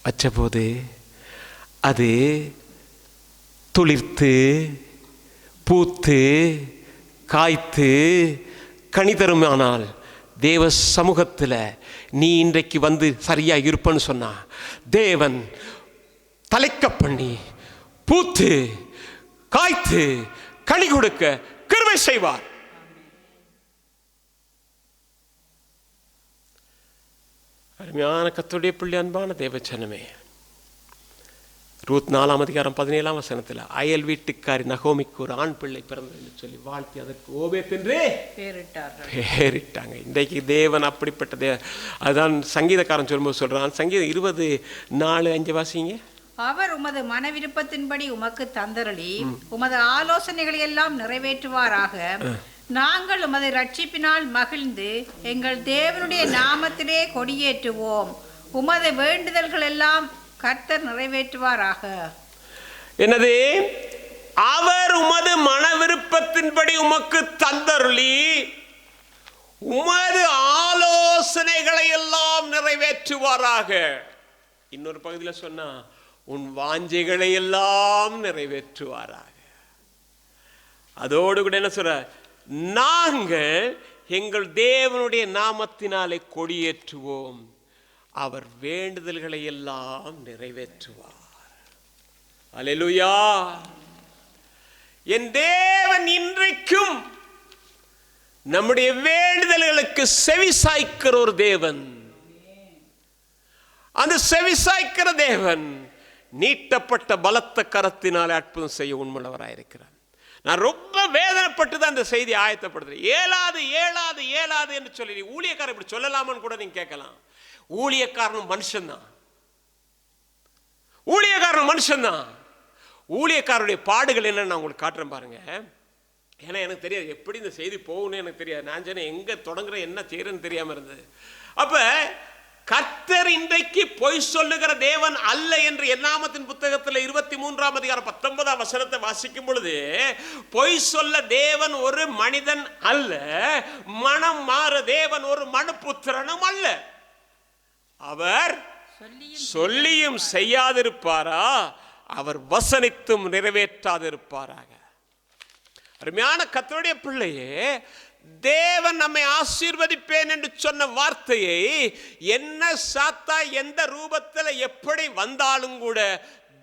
வச்சபோது அது துளிர்த்து பூத்து காய்த்து கனி தருமானால், தேவ சமூகத்தில் நீ இன்றைக்கு சரியா இருப்பன்னு சொன்னா, தேவன் தழைக்க பண்ணி பூத்து காய்த்து கனி கொடுக்க கிருபை செய்வார். அருமையான கர்த்தருடைய பிள்ளை, அன்பான தேவஜனமே, ரூத் 4:17 அயல் வீட்டுக்காரி நகோமிக்கு ஒரு ஆண் பிள்ளை பிறந்தது என்று சொல்லி வாழ்த்தி அதற்கு ஓபேத் என்று பேரிட்டாங்க. இன்றைக்கு தேவன் அப்படிப்பட்ட அதுதான் சங்கீதக்காரன் சொல்லும்போது சொல்றான். சங்கீதம் 20:4-5 வாசிங்க. அவர் உமது மன விருப்பத்தின்படி உமக்கு தந்தருளி உமது ஆலோசனைகளை எல்லாம் நிறைவேற்றுவாராக. நாங்கள் உமது ரட்சிப்பினால் மகிழ்ந்து எங்கள் தேவனுடைய நாமத்திலே கொடியேற்றுவோம். உமது வேண்டுதல்கள் எல்லாம் கர்த்தர் நிறைவேற்றுவாராக. என்னது? அவர் உமது மன விருப்பத்தின்படி உமக்கு தந்தருளி உமது ஆலோசனைகளை எல்லாம் நிறைவேற்றுவாராக. இன்னொரு பகுதியில் சொன்னா, உன் வாஞ்சைகளை எல்லாம் நிறைவேற்றுவாராக. அதோடு கூட என்ன சொல்ற? நாங்கள் எங்கள் தேவனுடைய நாமத்தினாலே கொடியேற்றுவோம், அவர் வேண்டுதல்களை எல்லாம் நிறைவேற்றுவார். அல்லேலூயா. என் தேவன் இன்றைக்கும் நம்முடைய வேண்டுதல்களுக்கு செவிசாய்க்கிற ஒரு தேவன். அந்த செவிசாய்க்கிற தேவன் நீட்டப்பட்ட பலத்த கரத்தினாலே அற்புதம் செய்ய உண்மையுள்ளவராயிருக்கிறார். நான் ரொம்ப வேதனைப்பட்டு தான் இந்த செய்தி ஆயத்தப்படுத்துறேன். ஏலாது ஏலாது ஏலாது என்று சொல்லி ஊழியக்காரன் இப்படி சொல்லலாமான்னு கூட நீங்க கேட்கலாம். ஊழியக்காரனும் மனுஷன்தான், ஊழியக்காரன் மனுஷன்தான். ஊழியக்காரருடைய பாடுகள் என்னன்னு நான் உங்களுக்கு காட்டுறேன் பாருங்க. ஏன்னா எனக்கு தெரியாது எப்படி இந்த செய்தி போகும்னு எனக்கு தெரியாது. நான் சொன்னேன் எங்க தொடங்குற என்ன செய்யறேன்னு தெரியாம இருந்தது. அப்ப கர்த்தர் இன்றைக்கு பொய் சொல்லுகிற தேவன் அல்ல என்று என்னாமத்தின் புத்தகத்தில் 23ஆம் அதிகாரம் 19ஆம் வசனத்தை வாசிக்கும் பொழுது, பொய் சொல்ல தேவன் ஒரு மனிதன் அல்ல, மனம் மாற தேவன் ஒரு மனுபுத்திரனும் அல்ல. அவர் சொல்லியும் செய்யாதிருப்பாரா, அவர் வசனித்தும் நிறைவேற்றாதிருப்பாராக. அருமையான கர்த்தருடைய பிள்ளையே, தேவன் நம்மை ஆசீர்வதிப்பேன் என்று சொன்ன வார்த்தையை என்ன சாத்தா எந்த ரூபத்தில் எப்படி வந்தாலும் கூட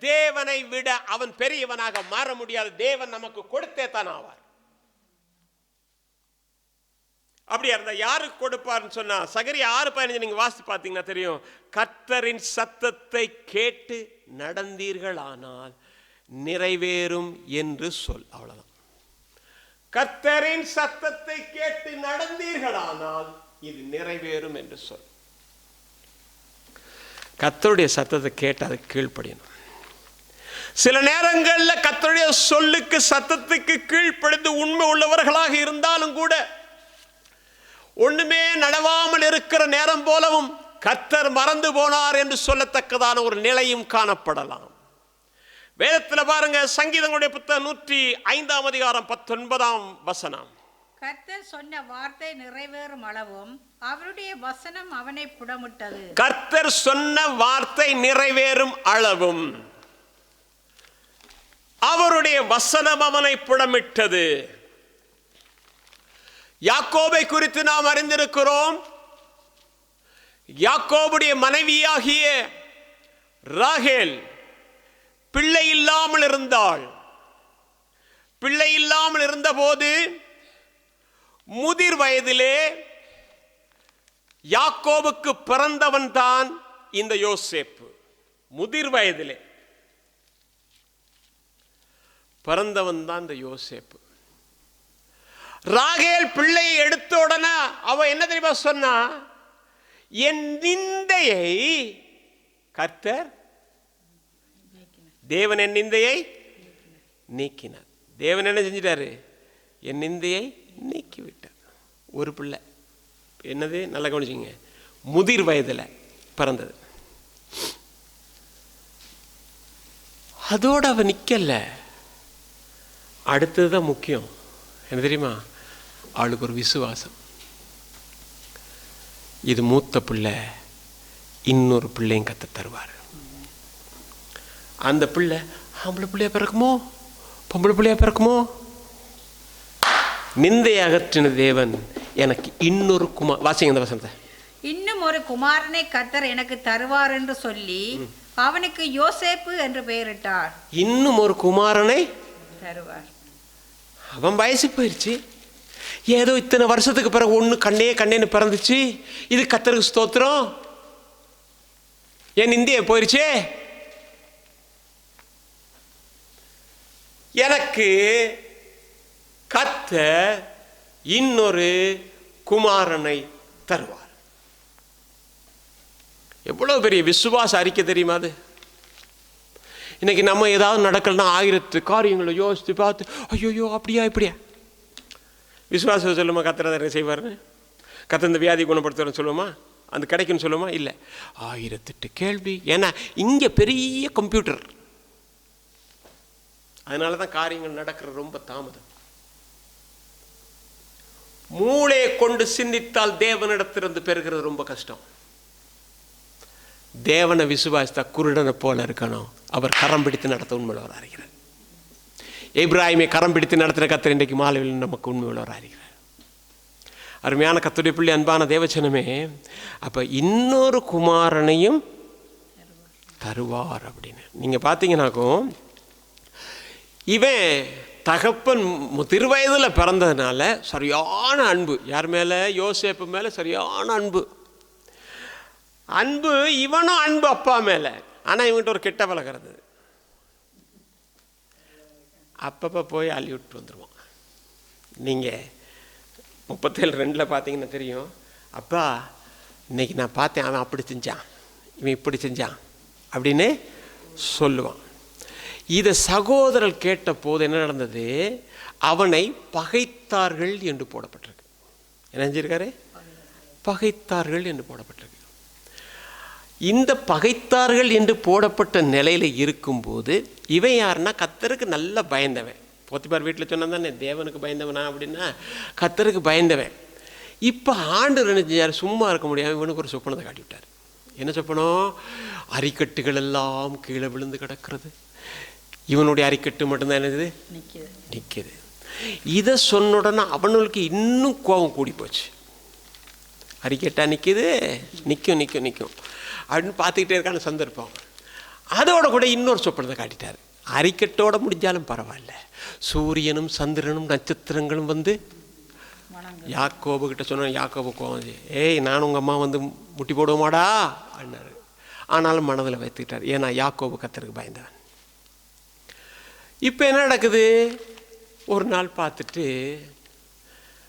தேவனை விட அவன் பெரியவனாக மாற முடியாது. தேவன் நமக்கு கொடுத்தே தான் ஆவார். அப்படியா இருந்தா யாருக்கு கொடுப்பார்னு சொன்னா, சகரியா 6:15 நீங்க வாசித்து பார்த்தீங்கன்னா தெரியும். கர்த்தரின் சத்தத்தை கேட்டு நடந்தீர்களானால் நிறைவேறும் என்று சொல். அவ்வளவுதான். கர்த்தரின் சத்தத்தை கேட்டு நடந்தீர்களானால் இது நிறைவேறும் என்று சொல். கர்த்தருடைய சத்தத்தை கேட்டு அதை கீழ்ப்படியணும். சில நேரங்களில் கர்த்தருடைய சொல்லுக்கு சத்தத்துக்கு கீழ்ப்படிந்து உண்மை உள்ளவர்களாக இருந்தாலும் கூட ஒண்ணுமே நடவாமல் இருக்கிற நேரம் போலவும் கர்த்தர் மறந்து போனார் என்று சொல்லத்தக்கதான ஒரு நிலையும் காணப்படலாம். வேதத்தில் பாருங்க, சங்கீதங்களுடைய புத்தகம் 105ஆம் அதிகாரம் 19ஆம் வசனம். கர்த்தர் சொன்ன வார்த்தை நிறைவேறும் அளவும் அவருடைய வசனம் அவனை புடமிட்டது. கர்த்தர் சொன்ன வார்த்தை நிறைவேறும் அளவும் அவருடைய வசனம் அவனை புடமிட்டது. யாக்கோபை குறித்து நாம் அறிந்திருக்கிறோம். யாக்கோபுடைய மனைவியாகிய ராகேல் பிள்ளை இல்லாமல் இருந்தாள். பிள்ளை இல்லாமல் இருந்தபோது முதிர் வயதிலே யாக்கோபுக்கு பிறந்தவன் தான் இந்த யோசேப்பு. முதிர் வயதிலே பிறந்தவன் தான் இந்த யோசேப்பு. ராகேல் பிள்ளையை எடுத்த உடனே அவ என்ன தெரியுமா சொன்னா, என் நிந்தையை கர்த்தர், தேவன் என் நிந்தையை நீக்கினார். தேவன் என்ன செஞ்சிட்டாரு? என் நிந்தையை நீக்கிவிட்டார். ஒரு பிள்ளை என்னது நல்லா கவனிச்சுங்க, முதிர் வயதில் பிறந்தது. அதோடு அவ நிக்கல. அடுத்ததுதான் முக்கியம். என்ன தெரியுமா? அவளுக்கு ஒரு விசுவாசம். இது மூத்த பிள்ளை, இன்னொரு பிள்ளையும் கத்த தருவார். அந்த பிள்ளை ஆம்பளை பிள்ளையா பிறக்குமோ பொம்பளை பிள்ளையா பிறக்குமோ? நிந்தை அகற்றின தேவன் எனக்கு இன்னொரு குமார், வாசிங்க இந்த வசனத்தை. இன்னும் ஒரு குமாரனை கர்த்தர் எனக்கு தருவார் என்று சொல்லி அவனுக்கு யோசேப்பு என்று பெயரிட்டார். இன்னும் ஒரு குமாரனை தருவார். அவன் வயசு போயிடுச்சு. ஏதோ இத்தனை வருஷத்துக்கு பிறகு ஒன்று கண்ணேன்னு பிறந்துச்சு. இது கர்த்தருக்கு ஸ்தோத்திரம். என் இந்திய போயிடுச்சே. எனக்கு கர்த்தர் இன்னொரு குமாரனை தருவார். எவ்வளவு பெரிய விசுவாச அறிக்கை தெரியுமா அது? இன்னைக்கு நம்ம ஏதாவது நடக்கலன்னா 1000 காரியங்களை யோசித்து பார்த்து ஐயோ அப்படியா இப்படியா. விசுவாசம் சொல்லுமா கர்த்தர் அதை செய்வார்னு? கர்த்தர் இந்த வியாதி குணப்படுத்துறன்னு சொல்லுமா? அந்த கிடைக்குன்னு சொல்லுமா? இல்லை. 1008 கேள்வி. ஏன்னா இங்கே பெரிய கம்ப்யூட்டர். அதனால தான் காரியங்கள் நடக்கிறது ரொம்ப தாமதம். மூளையை கொண்டு சிந்தித்தால் தேவனிடத்திலிருந்து பெறுகிறது ரொம்ப கஷ்டம். தேவனை விசுவாசித்தா குருடனை போல இருக்கணும். அவர் கரம் பிடித்து நடத்த உண்மையுள்ளவர் அறிகிறார். இப்ராஹிமை கரம் பிடித்து நடத்தின கர்த்தர் இன்றைக்கு மாலையில் நமக்கு உண்மையுள்ளவர் அறிகிறார். அருமையான கர்த்தருடைய பிள்ளை, அன்பான தேவச்சனமே, அப்போ இன்னொரு குமாரனையும் தருவார் அப்படின்னு நீங்கள் பார்த்தீங்கன்னாக்கும், இவன் தகப்பன் திருவயதில் பிறந்ததுனால சரியான அன்பு. யார் மேலே? யோசேப்பு மேலே சரியான அன்பு. இவனும் அன்பு அப்பா மேலே. ஆனால் இவன்கிட்ட ஒரு கெட்ட பழகிறது. அப்பப்போ போய் அள்ளி விட்டு வந்துடுவான். நீங்கள் 37:2 பார்த்தீங்கன்னா தெரியும். அப்பா இன்னைக்கு நான் பார்த்தேன், அவன் அப்படி செஞ்சான், இவன் இப்படி செஞ்சான் அப்படின்னு சொல்லுவான். இதை சகோதரர் கேட்ட போது என்ன நடந்தது? அவனை பகைத்தார்கள் என்று போடப்பட்டிருக்கு. என்ன செஞ்சிருக்காரு? பகைத்தார்கள் என்று போடப்பட்டிருக்கு. இந்த பகைத்தார்கள் என்று போடப்பட்ட நிலையில் இருக்கும்போது இவன் யாருன்னா கர்த்தருக்கு நல்ல பயந்தவன். போத்திபார் வீட்டில் சொன்னா தானே தேவனுக்கு பயந்தவனா அப்படின்னா கர்த்தருக்கு பயந்தவன். இப்போ ஆண்டவர் என்ன செஞ்சார்? சும்மா இருக்க முடியாமல் இவனுக்கு ஒரு சொப்பனத்தை காட்டி விட்டார். என்ன சொப்பனம்? அரிக்கட்டுகள் எல்லாம் கீழே விழுந்து கிடக்கிறது. இவனுடைய அரிக்கட்டு மட்டும்தான் என்னது? நிற்கிது. இதை சொன்ன உடனே அவனுக்கு இன்னும் கோபம் கூடி போச்சு. அரிக்கட்டா நிற்கிது, நிற்கும் அப்படின்னு பார்த்துக்கிட்டே இருக்கான சந்தர்ப்பம். அதோட கூட இன்னொரு சொப்பனத்தை காட்டிட்டார். அரிக்கட்டோட முடிஞ்சாலும் பரவாயில்ல, சூரியனும் சந்திரனும் நட்சத்திரங்களும் வந்து யாக்கோபு கிட்ட சொன்ன. யாக்கோபு கோவம், ஏய் நான் உங்கள் அம்மா வந்து முட்டி போடுவோமாடா அப்படின்னாரு. ஆனாலும் மனதில் வைத்துக்கிட்டார். ஏன்னா யாக்கோபு கர்த்தருக்கு பயந்தவன். இப்போ என்ன நடக்குது? ஒரு நாள் பார்த்துட்டு,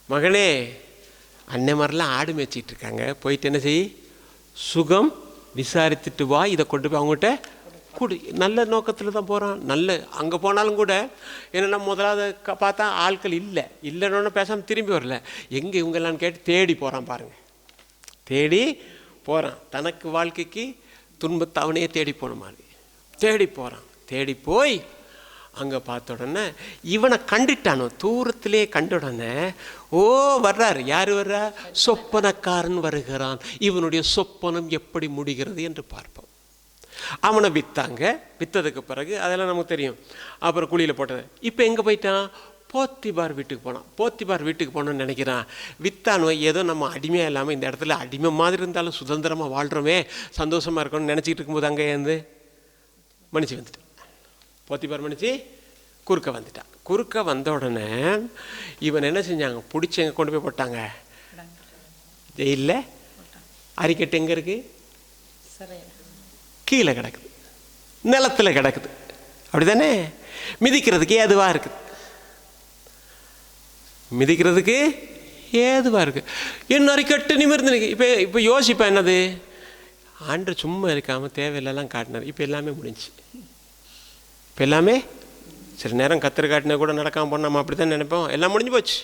மகனே அன்னை மாதிரிலாம் ஆடு மேய்ச்சிட்டு இருக்காங்க, போயிட்டு என்ன செய், சுகம் விசாரித்துட்டு வா, இதை கொண்டு போய் அவங்ககிட்ட கொடு. நல்ல நோக்கத்தில் தான் போகிறான். அங்கே போனாலும் கூட என்னென்னா முதலாவது பார்த்தா ஆட்கள் இல்லைன்னு பேசாமல் திரும்பி வரல. எங்கே இவங்கெல்லாம் கேட்டு தேடி போகிறான் பாருங்கள். தேடி போகிறான். தனக்கு வாழ்க்கைக்கு துன்பத்தை அவனே தேடி போன மாதிரி தேடி போகிறான். தேடி போய் அங்கே பார்த்த உடனே இவனை கண்டுட்டானோ, தூரத்திலே கண்ட உடனே வர்றார். யார் வர்றா? சொப்பனக்காரன் வருகிறான். இவனுடைய சொப்பனம் எப்படி முடிகிறது என்று பார்ப்போம். அவனை விற்றாங்க. விற்றதுக்கு பிறகு அதெல்லாம் நமக்கு தெரியும். அப்புறம் குழியில் போட்டது. இப்போ எங்கே போயிட்டான்? போத்திபார் வீட்டுக்கு போனான். போத்திபார் வீட்டுக்கு போனோன்னு நினைக்கிறான். வித்தானோ ஏதோ நம்ம அடிமையாக இல்லாமல் இந்த இடத்துல அடிமை மாதிரி இருந்தாலும் சுதந்திரமாக வாழ்கிறோமே, சந்தோஷமாக இருக்கணும்னு நினச்சிக்கிட்டு இருக்கும்போது அங்கே இருந்து மனுஷி வந்துட்டான். போத்திபார் மனுஷி குறுக்க வந்துட்டான். குறுக்க வந்த உடனே இவன் என்ன செஞ்சாங்க? பிடிச்சி எங்கே கொண்டு போய் போட்டாங்க? ஜெயிலில். அரிக்கட்டு எங்கே இருக்குது? கீழே கிடக்குது, நிலத்தில் கிடக்குது. அப்படி தானே? மிதிக்கிறதுக்கு ஏதுவாக இருக்குது. மிதிக்கிறதுக்கு ஏதுவாக இருக்குது. என்ன அரிக்கட்டு நிமிர்ந்து. இப்போ யோசிப்பேன், என்னது ஆண்டு சும்மா இருக்காமல் தேவையில்லாம் காட்டினார். இப்போ எல்லாமே முடிஞ்சு. இப்போ எல்லாமே சில நேரம் கத்திர காட்டினா கூட நடக்காமல் போனால் நம்ம அப்படி தான் நினைப்போம். எல்லாம் முடிஞ்சு போச்சு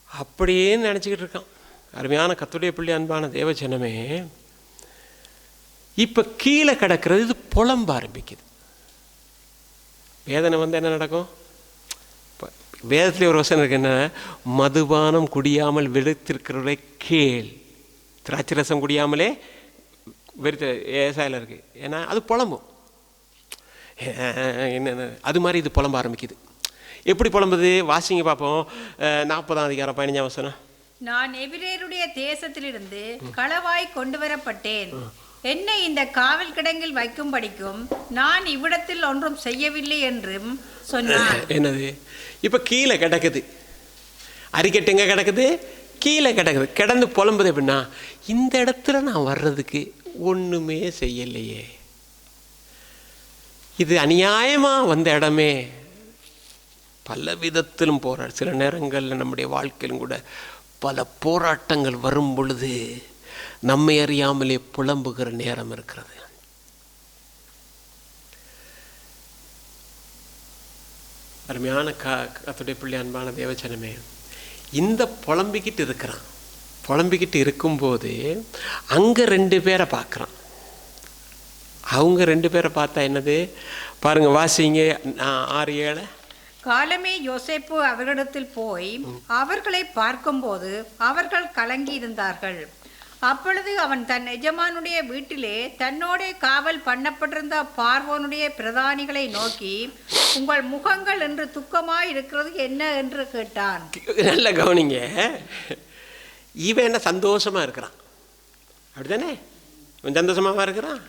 அப்படியே நினச்சிக்கிட்டு இருக்கான். அருமையான கர்த்தருடைய பிள்ளை, அன்பான தேவஜனமே, இப்போ கீழே கிடக்கிறது இது புலம்ப ஆரம்பிக்குது. வேதனை வந்து என்ன நடக்கும்? வேதத்திலே ஒரு வசனம் இருக்கு. என்ன? மதுபானம் குடியாமல் வெறுத்திருக்கிறவரை கேள். திராட்சை ரசம் குடியாமலே வெறுத்த ஏசாயில் இருக்கு. ஏன்னா அது புலம்பும். என்ன அது மாதிரி இது புலம்ப ஆரம்பிக்குது. எப்படி புலம்புது? வாசிங்க பார்ப்போம். 40ஆம் அதிகாரம் 15ஆம் வசனம். நான் எபிரேயருடைய தேசத்திலிருந்து களவாய் கொண்டு வரப்பட்டேன். என்னை இந்த காவல் கிடங்கில் வைக்கும்படிக்கும் நான் இவ்விடத்தில் ஒன்றும் செய்யவில்லை என்றும் சொன்னான். என்னது? இப்ப கீழே கிடக்குது. அரிக்கட்டு எங்க கிடக்குது? கீழே கிடக்குது. கிடந்து புலம்புது. எப்படின்னா, இந்த இடத்துல நான் வர்றதுக்கு ஒண்ணுமே செய்யலையே, இது அநியாயமா வந்த இடமே. பல விதத்திலும் போராடு. சில நேரங்களில் நம்முடைய வாழ்க்கையிலும் கூட பல போராட்டங்கள் வரும் பொழுது நம்மை அறியாமலே புலம்புகிற நேரம் இருக்கிறது. அருமையான கர்த்தருடைய பிள்ளை, அன்பான தேவஜனமே, இந்த புலம்பிக்கிட்டு இருக்கிறான். புலம்பிக்கிட்டு இருக்கும்போது அங்கே 2 பேரை பார்க்குறான். அவங்க 2 பேரை பார்த்தா என்னது பாருங்க, வாசிங்க 6-7. காலமே யோசேப்பு அவர்களிடத்தில் போய் அவர்களை பார்க்கும்போது அவர்கள் கலங்கி இருந்தார்கள். அப்பொழுது அவன் தன் எஜமானுடைய வீட்டிலே தன்னோட காவல் பண்ணப்பட்டிருந்த பார்வோனுடைய பிரதானிகளை நோக்கி, உங்கள் முகங்கள் என்று துக்கமாய் இருக்கிறது என்ன என்று கேட்டான். நல்ல கவனிங்க. இவன் என்ன சந்தோஷமா இருக்கிறான்? அப்படித்தானே? இவன் சந்தோஷமாவா இருக்கிறான்?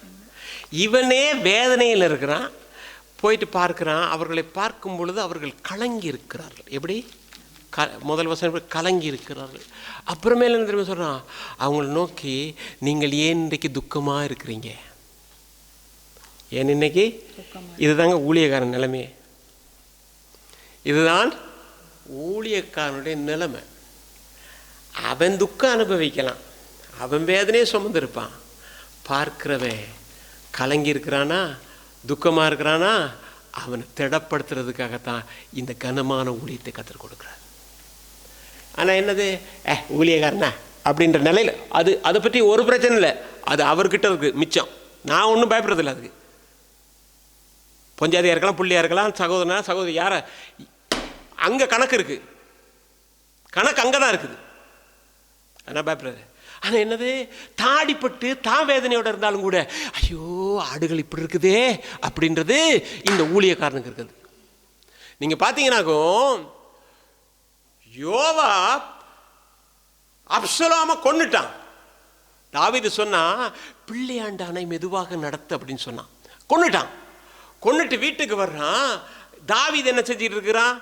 இவனே வேதனையில் இருக்கிறான். போயிட்டு பார்க்குறான். அவர்களை பார்க்கும் பொழுது அவர்கள் கலங்கி இருக்கிறார்கள். எப்படி? முதல் வசனம் கலங்கி இருக்கிறார்கள். அப்புறமேல என்ன தெரியுமா சொல்கிறான்? அவங்களை நோக்கி, நீங்கள் ஏன் இன்றைக்கு துக்கமாக இருக்கிறீங்க? ஏன் இன்னைக்கு? இதுதாங்க ஊழியக்காரன் நிலைமை. இதுதான் ஊழியக்காரனுடைய நிலைமை. அவன் துக்கம் அனுபவிக்கலாம், அவன் வேதனையே சுமந்திருப்பான். பார்க்கிறவன் கலங்கி இருக்கிறானா, துக்கமாக இருக்கிறானா, அவனை திடப்படுத்துறதுக்காகத்தான் இந்த கனமான ஊழியத்தை கற்றுக் கொடுக்குறார். ஆனால் என்னது, ஊழியக்காரனா அப்படின்ற நிலையில் அதை பற்றி ஒரு பிரச்சனை இல்லை. அது அவர்கிட்ட இருக்கு மிச்சம். நான் ஒன்றும் பயப்படுறதில்லை. அதுக்கு பொஞ்சாதியாக இருக்கலாம், புள்ளியாக இருக்கலாம், சகோதரனா சகோதரி யார, அங்கே கணக்கு இருக்குது. கணக்கு அங்கே தான் இருக்குது. ஆனால் பயப்படுறது. ஆனால் என்னது, தாடிப்பட்டு தான் வேதனையோடு இருந்தாலும் கூட, ஐயோ ஆடுகள் இப்படி இருக்குதே அப்படின்றது இந்த ஊழியக்காரனுக்கு இருக்குது. நீங்கள் பார்த்தீங்கன்னாக்கும், யோவா அப்சலோமை கொன்னுட்டான். தாவீது சொன்னா, பிள்ளையாண்டானை மெதுவாக நடத்து அப்படின்னு சொன்னான். கொன்னுட்டான். கொன்னுட்டு வீட்டுக்கு வர்றான். தாவீது என்ன செஞ்சிட்டு இருக்கிறான்?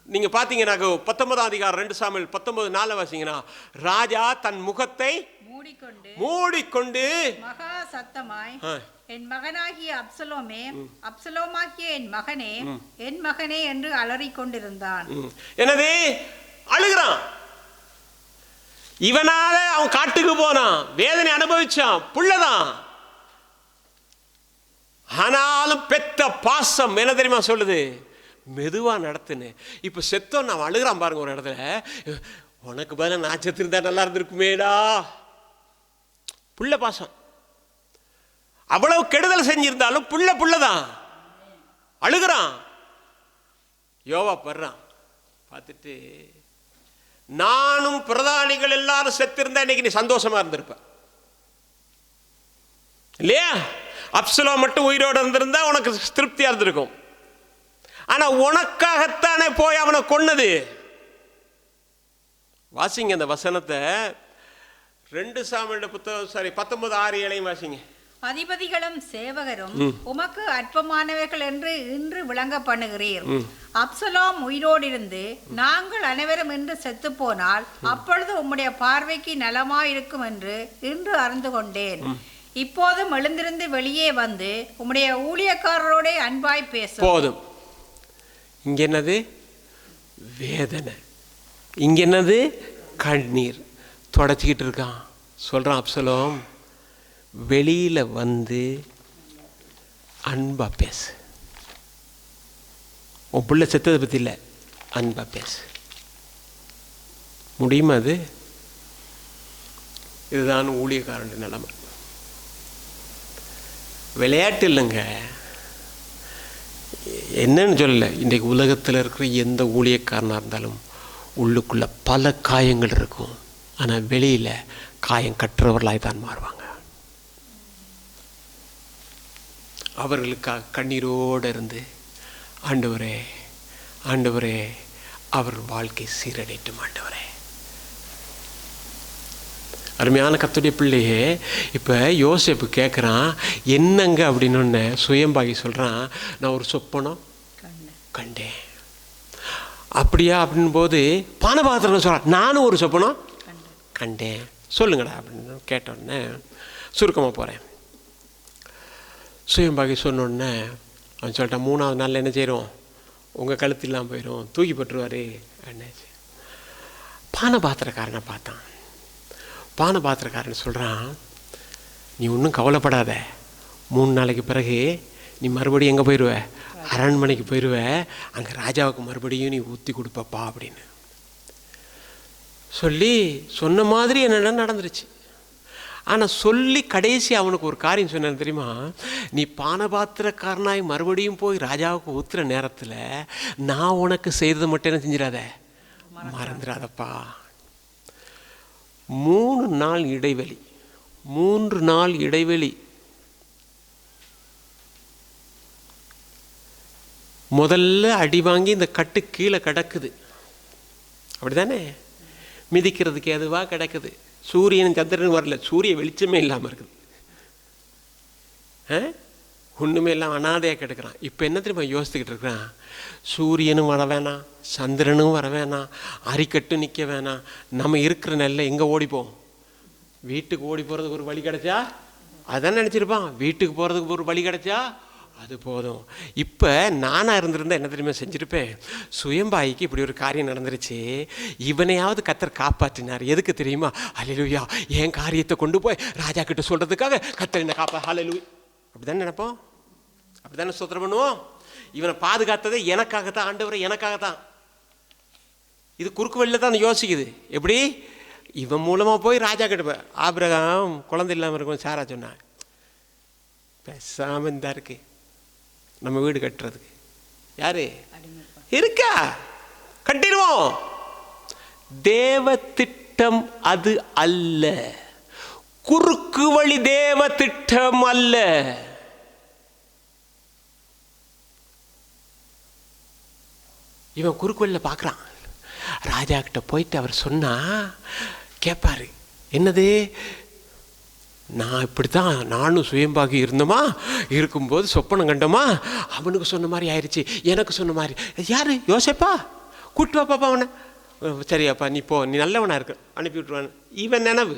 நீங்க பாத்தீங்கன்னா 19ஆம் அதிகாரம் 2 சாமுவேல் 19:4 வாசிங்கன்னா, ராஜா தன் முகத்தை மூடிக்கொண்டு மகா சத்தமாய், என் மகனாகிய அப்சலோமே, அப்சலோமாகிய என் மகனே, என் மகனே என்று அலறிக் கொண்டிருந்தான். எனவே அழுகிறான். இவனால அவன் காட்டுக்கு போனான், வேதனை அனுபவிச்சான், புள்ளதான். ஆனாலும் பெத்த பாசம் என்ன தெரியுமா சொல்லுது? மெதுவா நடத்துன்னு. இப்ப செத்தோம் நான் அழுகிறான் பாருங்க. ஒரு இடத்துல, உனக்கு பதிலா நான் செத்து இருந்தா நல்லா இருந்திருக்குமேடா. புள்ள பாசம். அவ்வளவு கெடுதல் செஞ்சிருந்தாலும் புள்ளதான் அழுகிறான். யோவா படுறான். பார்த்துட்டு, நானும் பிரதானிகள் எல்லாரும் செத்திருந்தா இன்னைக்கு நீ சந்தோஷமா இருந்திருப்ப இல்லையா? அப்சலோம் மட்டும் உயிரோடு இருந்திருந்தா உனக்கு திருப்தியா இருந்திருக்கும். ஆனா உனக்காகத்தானே போய் அவனை கொன்னது. வாசிங்க அந்த வசனத்தை. 2 சாமுவேல் புத்தகம் 19:6-7 வாசிங்க. அதிபதிகளும் சேவகரும் உமக்கு அற்பமானவர்கள் என்று இன்று விளங்க பண்ணுகிறீர். அப்சலோம் உயிரோடு இருந்து நாங்கள் அனைவரும் என்று செத்து போனால் அப்பொழுது உம்முடைய பார்வைக்கு நலமாயிருக்கும் என்று இன்று அறிந்து கொண்டேன். இப்போதும் எழுந்திருந்து வெளியே வந்து உம்முடைய ஊழியக்காரரோட அன்பாய் பேசும். போதும். இங்க என்னது? வேதனை. இங்க என்னது? கண்ணீர் தொடச்சிக்கிட்டு இருக்கான். சொல்றான் அப்சலோம், வெளியில வந்து அன்பா பேசு. உன் பிள்ளை செத்ததை பத்தி இல்லை, அன்பா பேசு. முடியுமா அது? இதுதான் ஊழியக்காரன் நிலைமை. விளையாட்டு இல்லைங்க. என்னன்னு சொல்லல, இன்றைக்கு உலகத்தில் இருக்கிற எந்த ஊழியக்காரனாக இருந்தாலும் உள்ளுக்குள்ள பல காயங்கள் இருக்கும். ஆனால் வெளியில் காயம் கட்டுறவர்களாய் தான் மாறுவாங்க. அவர்களுக்காக கண்ணீரோடு இருந்து, ஆண்டவரே ஆண்டவரே அவர் வாழ்க்கை சீரடைட்டும் ஆண்டவரே. அருமையான கர்த்தருடைய பிள்ளையே, இப்போ யோசேப்பு கேட்குறான் என்னங்க அப்படின்னு. சுயம்பாகி சொல்கிறான், நான் ஒரு சொப்பனம் கண்டேன். அப்படியா அப்படின் போது பானபாத்திரம் சொல்கிறான், நானும் ஒரு சொப்பனம் கண்டேன், சொல்லுங்கடா அப்படின்னு கேட்டோடனே சுருக்கமாக போகிறேன். சுயம்பாகி சொன்னோடனே அவன் சொல்லிட்டான், 3ஆவது நாளில் என்ன செய்கிறோம், உங்கள் கழுத்திலாம் போயிடும், தூக்கி போட்டுருவார் அப்படின்னு. பானபாத்திரக்காரனை பார்த்தான். பானபாத்திரக்காரன் சொல்கிறான், நீ ஒன்றும் கவலைப்படாத, 3 நாளைக்கு பிறகு நீ மறுபடியும் எங்கே போயிடுவ, அரண்மனைக்கு போயிடுவ, அங்கே ராஜாவுக்கு மறுபடியும் நீ ஊற்றி கொடுப்பப்பா அப்படின்னு சொல்லி சொன்ன மாதிரி என்னென்ன நடந்துருச்சு. ஆனால் சொல்லி கடைசி அவனுக்கு ஒரு காரியம் சொன்னேன் தெரியுமா, நீ பானபாத்திரக்காரனாய் மறுபடியும் போய் ராஜாவுக்கு ஊற்றுற நேரத்தில் நான் உனக்கு செய்தது மட்டும் என்ன செஞ்சிடாத, மறந்துடாதப்பா. 3 நாள் இடைவெளி, 3 நாள் இடைவெளி. முதல்ல அடி வாங்கி இந்த கட்டு கீழே கிடக்குது, அப்படிதானே? மிதிக்கிறதுக்கு எதுவாக கிடக்குது. சூரியன் சந்திரன் வரல, சூரிய வெளிச்சமே இல்லாமல் இருக்குது. ஒன்றுமே எல்லாம் அனாதையாக கிடக்கிறான். இப்போ என்ன தெரியுமா யோசித்துக்கிட்டு இருக்கிறான்? சூரியனும் வர வேணாம், சந்திரனும் வர வேணாம், அரிக்கட்டும் நிற்க வேணாம், நம்ம இருக்கிற நெல்லை எங்கே ஓடிப்போம்? வீட்டுக்கு ஓடி போகிறதுக்கு ஒரு வழி கிடைச்சா அதான் நினச்சிருப்பான். வீட்டுக்கு போகிறதுக்கு ஒரு வழி கிடைச்சா அது போதும். இப்போ நானாக இருந்திருந்தா என்ன தெரியுமா செஞ்சுருப்பேன்? சுயம்பாய்க்கு இப்படி ஒரு காரியம் நடந்துருச்சு, இவனையாவது கர்த்தர் காப்பாற்றினார். எதுக்கு தெரியுமா? ஹல்லேலூயா, என் காரியத்தை கொண்டு போய் ராஜா கிட்ட சொல்கிறதுக்காக கர்த்தர் என்ன ஹல்லேலூயா. அப்படி தானே நினைப்போம், அப்படி தானே ஸ்தோத்திரம் பண்ணுவோம். இவனை பாதுகாத்ததே எனக்காகத்தான், ஆண்டவரை எனக்காகத்தான். இது குறுக்கு வழியில் தான் யோசிக்குது. எப்படி? இவன் மூலமாக போய் ராஜா கிட்ட ஆபிரகாம் குழந்தை இல்லாமல் இருக்கும் சாரா சொன்னான், பேசாமல் இருந்தா இருக்கு நம்ம வீடு கட்டுறதுக்கு. யாரு இருக்கா? கட்டிடுவோம். தேவ திட்டம் அது அல்ல, குறுக்கு வழி தேவ திட்டம் அல்ல. இவன் குறுக்கு வழியில் பார்க்குறான். ராஜா கிட்ட போயிட்டு அவர் சொன்னா கேட்பாரு, என்னது? நான் இப்படித்தான், நானும் சுயம்பாகி இருந்தோமா, இருக்கும்போது சொப்பனம் கண்டோமா, அவனுக்கு சொன்ன மாதிரி ஆயிடுச்சு, எனக்கு சொன்ன மாதிரி. யாரு? யோசேப்பா? கூட்டு வாப்பாப்பா அவனை. சரியாப்பா, நீ போ, நீ நல்லவனா இருக்க, அனுப்பி விட்டுருவான். இவன் நினைவு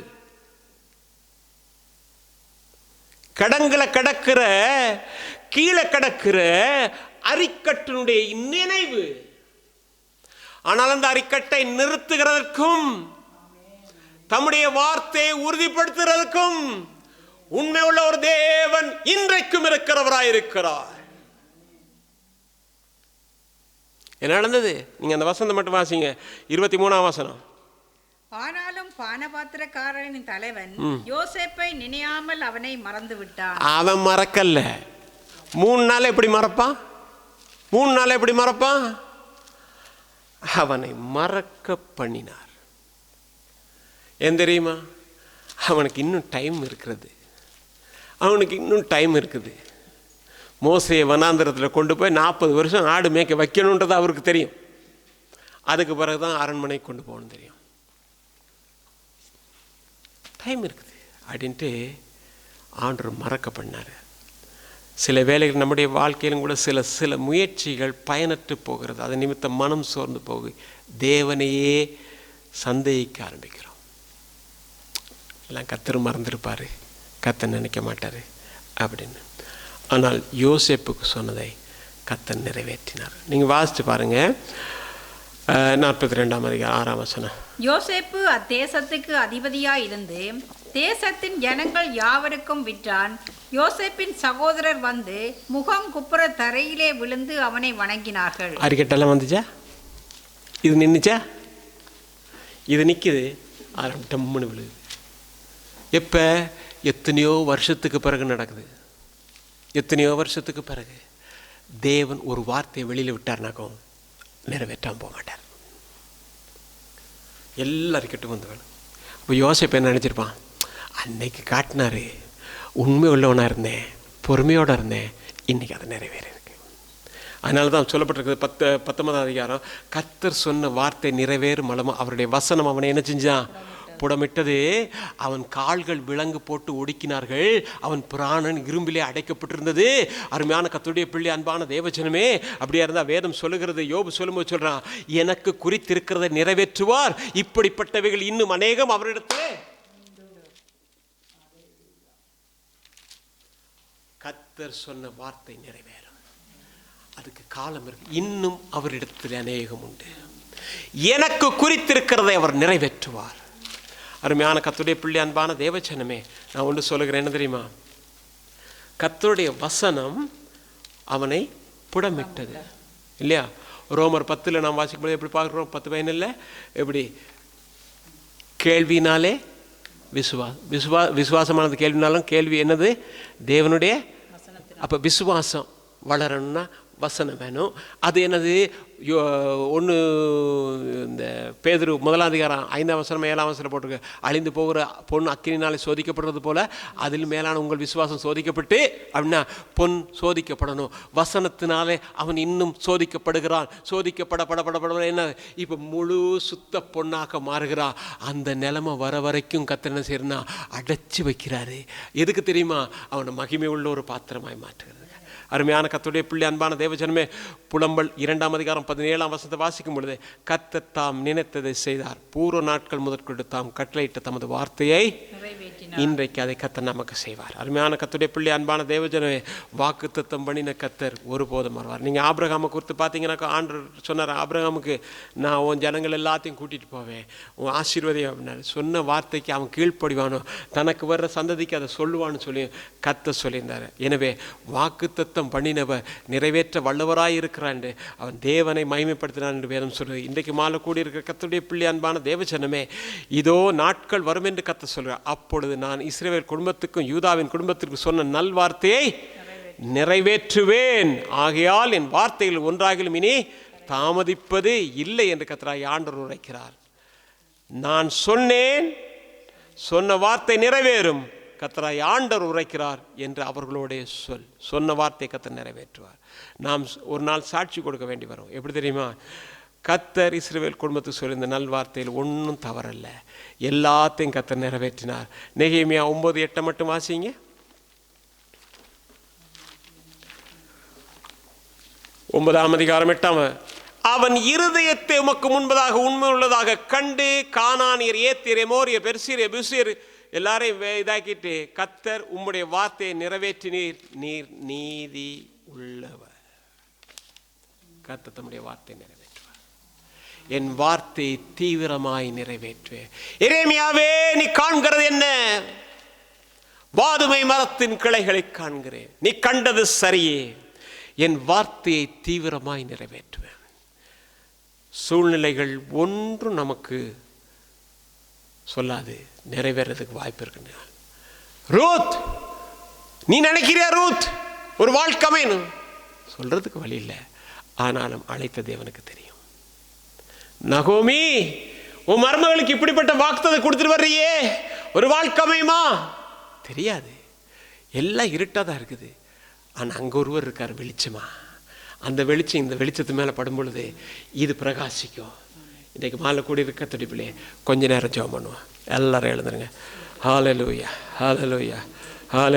கடங்களை கடக்கிற, கீழே கடக்கிற அரிக்கட்டினுடைய நினைவு. ஆனால் அந்த அரிக்கட்டை நிறுத்துகிறதற்கும் தம்முடைய வார்த்தையை உறுதிப்படுத்துகிறதற்கும் உண்மை உள்ள ஒரு தேவன் இன்றைக்கும் இருக்கிறவராயிருக்கிறார். என்ன நடந்தது? நீங்க அந்த வசனம் மட்டும் வாசிங்க, 23ஆம் வசனம். ஆனாலும் பானபாத்திரக்காரனின் தலைவன் யோசேப்பை நினையாமல் அவனை மறந்து விட்டான். அவன் மறக்கல்ல. 3 நாள் எப்படி மறப்பான்? 3 நாள் எப்படி மறப்பான்? அவனை மறக்க பண்ணினார். ஏன் தெரியுமா? அவனுக்கு இன்னும் டைம் இருக்கிறது, அவனுக்கு இன்னும் டைம் இருக்குது. மோசையை வனாந்திரத்தில் கொண்டு போய் 40 வருஷம் ஆடு மேய்க்க வைக்கணுன்றது அவருக்கு தெரியும். அதுக்கு பிறகு தான் அரண்மனை கொண்டு போகணும் தெரியும். டைம் இருக்குது அப்படின்ட்டு ஆண்டவர் மறக்க பண்ணார். சில வேளைகள் நம்முடைய வாழ்க்கையிலும் கூட சில முயற்சிகள் பயனற்று போகிறது. அது நிமித்தம் மனம் சோர்ந்து போகு, தேவனையே சந்தேகிக்க ஆரம்பிக்கிறோம். எல்லாம் கர்த்தர் மறந்துருப்பார், கர்த்தர் நினைக்க மாட்டார் அப்படின்னு. ஆனால் யோசேப்புக்கு சொன்னதை கர்த்தர் நிறைவேற்றினார். நீங்கள் வாசித்து பாருங்கள், 42ஆம் அதிகாரம் 6ஆம் வசனம். யோசேப்பு அத்தேசத்துக்கு அதிபதியாய் இருந்து தேசத்தின் ஜனங்கள் யாவருக்கும் விற்றான். யோசேப்பின் சகோதரர் வந்து முகம் குப்புற தரையிலே விழுந்து அவனை வணங்கினார்கள். அறிக்கட்டெல்லாம் வந்துச்சா? இது நின்றுச்சா? இது நிற்குது, டம்முன்னு விழுது. எப்போ? எத்தனையோ வருஷத்துக்கு பிறகு நடக்குது. எத்தனையோ வருஷத்துக்கு பிறகு தேவன் ஒரு வார்த்தையை வெளியில் விட்டார்னாக்கும் நிறைவேற்றாமல் போக மாட்டார். எல்லாரும் கிட்ட வந்து வேணும். இப்போ யோசேப்பு என்ன நினச்சிருப்பான்? அன்னைக்கு காட்டினாரு, உண்மை உள்ளவனாக இருந்தேன், பொறுமையோடு இருந்தேன், இன்றைக்கி அதை நிறைவேறிருக்கு. அதனால தான் சொல்லப்பட்டிருக்குது 19ஆம் அதிகாரம், கர்த்தர் சொன்ன வார்த்தை நிறைவேறும் அளவும் அவருடைய வசனம் அவனை என்ன செஞ்சான்? புடமிட்டது. அவன் கால்கள் விலங்கு போட்டு ஒடுக்கினார்கள், அவன் பிராணன் இரும்பிலே அடைக்கப்பட்டிருந்தது. அருமையான கர்த்தருடைய பிள்ளை, அன்பான தேவஜனமே, அப்படியா இருந்தால் வேதம் சொல்லுகிறது, யோபு சொல்லும்போது சொல்றான், எனக்கு குறித்திருக்கிறதை நிறைவேற்றுவார், இப்படிப்பட்டவைகள் இன்னும் அநேகம் அவரிடத்திலே. கர்த்தர் சொன்ன வார்த்தை நிறைவேறும், அதுக்கு காலம் இருக்கு. இன்னும் அவரிடத்தில் அநேகம் உண்டு. எனக்கு குறித்திருக்கிறதை அவர் நிறைவேற்றுவார். அருமையான கர்த்தருடைய பிள்ளை, அன்பான தேவஜனமே, நான் ஒன்று சொல்லுகிறேன், என்ன தெரியுமா? கர்த்தருடைய வசனம் அவனை புடமிட்டது இல்லையா? ரோமர் 10 நாம் வாசிக்கும்போது எப்படி பார்க்குறோம்? 10:15 எப்படி? கேள்வினாலே விசுவாசமானது கேள்வினாலும், கேள்வி என்னது? தேவனுடைய. அப்போ விசுவாசம் வளரணும்னா வசனம் வேணும். அது என்னது? ஒன்று இந்த பேதுரு 1ஆம் அதிகாரம் 5ஆம் வசனம் 7ஆம் வசனம் போட்டிருக்கு, அழிந்து போகிற பொன் அக்கினினாலே சோதிக்கப்படுறது போல அதில் மேலான உங்கள் விசுவாசம் சோதிக்கப்பட்டு, அப்படின்னா பொன் சோதிக்கப்படணும். வசனத்தினாலே அவன் இன்னும் சோதிக்கப்படுகிறான். சோதிக்கப்பட என்ன? இப்போ முழு சுத்த பொண்ணாக மாறுகிறான். அந்த நிலைமை வர வரைக்கும் கர்த்தர் என்ன செய்யறா? அடைச்சி வைக்கிறாரு. எதுக்கு தெரியுமா? அவனை மகிமை உள்ள ஒரு பாத்திரமாய் மாற்றுகிறது. அருமையான கர்த்தருடைய பிள்ளை, அன்பான தேவஜனமே, புலம்பல் 2:17 வாசிக்கும் பொழுது, கர்த்தர் தாம் நினைத்ததை செய்தார், பூர்வ நாட்கள் முதற்கொண்டு தாம் கட்டளையிட்ட தமது வார்த்தையை இன்றைக்கு அதை கர்த்தர் நமக்கு செய்வார். அருமையான கர்த்தருடைய பிள்ளை, அன்பான தேவஜனமே, வாக்குத்தத்தம் பண்ணின கர்த்தர் ஒருபோதும் வருவார். நீங்கள் ஆபிரகாமை குறித்து பார்த்தீங்கன்னாக்கா ஆண்டவர் சொன்னார், ஆபிரகாமுக்கு நான் உன் ஜனங்கள் எல்லாத்தையும் கூட்டிகிட்டு போவேன், உன் ஆசீர்வதியம் அப்படின்னாரு. சொன்ன வார்த்தைக்கு அவன் கீழ்ப்படிவானோ, தனக்கு வர்ற சந்ததிக்கு அதை சொல்லுவான்னு சொல்லி கர்த்தர் சொல்லியிருந்தார். எனவே வாக்குத்தத்தம் பண்ணினவர் நிறைவேற்ற வல்லவராய் இருக்கிறான் என்று அவன் தேவனை மகிமைப்படுத்தினான் என்று வேதம் சொல்லுது. இன்றைக்கு மாலை கூடியிருக்கிற கர்த்தருடைய பிள்ளை, அன்பான தேவஜனமே, இதோ நாட்கள் வரும் என்று கர்த்தர் சொல்கிறார், அப்பொழுது நான் இஸ்ரவேல் குடும்பத்துக்கும் யூதாவின் குடும்பத்திற்கும் சொன்ன நல்வார்த்தையை நிறைவேற்றுவேன், ஆகையால் என் வார்த்தைகள் ஒன்றாகிலும் இனி தாமதிப்பது இல்லை என்று கர்த்தராகிய ஆண்டவர் உரைக்கிறார். நான் சொன்னேன், சொன்ன வார்த்தை நிறைவேறும், கர்த்தராகிய ஆண்டவர் உரைக்கிறார் என்று அவர்களுடைய சொன்ன வார்த்தை கர்த்தர் நிறைவேற்றுவார். நாம் ஒரு நாள் சாட்சி கொடுக்க வேண்டி வரும். எப்படி தெரியுமா? கர்த்தர் இஸ்ரவேல் குடும்பத்துக்கு சொல்லியிருந்த நல்வார்த்தையில் ஒன்றும் தவறல்ல, எல்லாத்தையும் கர்த்தர் நிறைவேற்றினார். நெகேமியா 9:8 மட்டும் வாசிங்க. 9:8. அவன் இருதயத்தை உமக்கு முன்பதாக உண்மை உள்ளதாக கண்டு கானானியர், ஏத்தியர், எமோரியர், பெர்சியர், எபூசியர் எல்லாரையும் இதாக்கிட்டு, கர்த்தர் உம்முடைய வார்த்தையை நிறைவேற்றினீர், நீர் நீதி உள்ளவர். கர்த்தர் தம்முடைய வார்த்தையை நிறைவேற்றுவார். என் வார்த்தை தீவிரமாய் நிறைவேற்றுவேன். எரேமியாவே, நீ காண்கிறது என்ன? வாதுமை மரத்தின் கிளைகளை காண்கிறேன். நீ கண்டது சரியே, என் வார்த்தையை தீவிரமாய் நிறைவேற்றுவேன். சூழ்நிலைகள் ஒன்றும் நமக்கு சொல்லாது, நிறைவேறதுக்கு வாய்ப்பு இருக்கு. ரூத், நீ நினைக்கிறியா ரூத் ஒரு வாழ்க்கை அமையணும்? சொல்றதுக்கு வழி இல்லை, ஆனாலும் அழைத்த தேவனுக்கு தெரியும். நகோமி, உன் மருமகளுக்கு இப்படிப்பட்ட வாக்குத்தத்தை கொடுத்துட்டு வர்றியே, ஒரு வாழ்க்கை அமையுமா? தெரியாது, எல்லாம் இருட்டாதான் இருக்குது. ஆனால் அங்கே ஒருவர் இருக்கார், வெளிச்சமா. அந்த வெளிச்சம் இந்த வெளிச்சத்து மேலே படும் பொழுது இது பிரகாசிக்கும். இன்றைக்கு மாலை கூடி இருக்க துடிப்பிலே கொஞ்ச நேரம் ஜெபம் பண்ணுவோம். எல்லாரும் எழுந்துருங்க. ஹல்லேலூயா, ஹல்லேலூயா, ஹல்லேலூயா.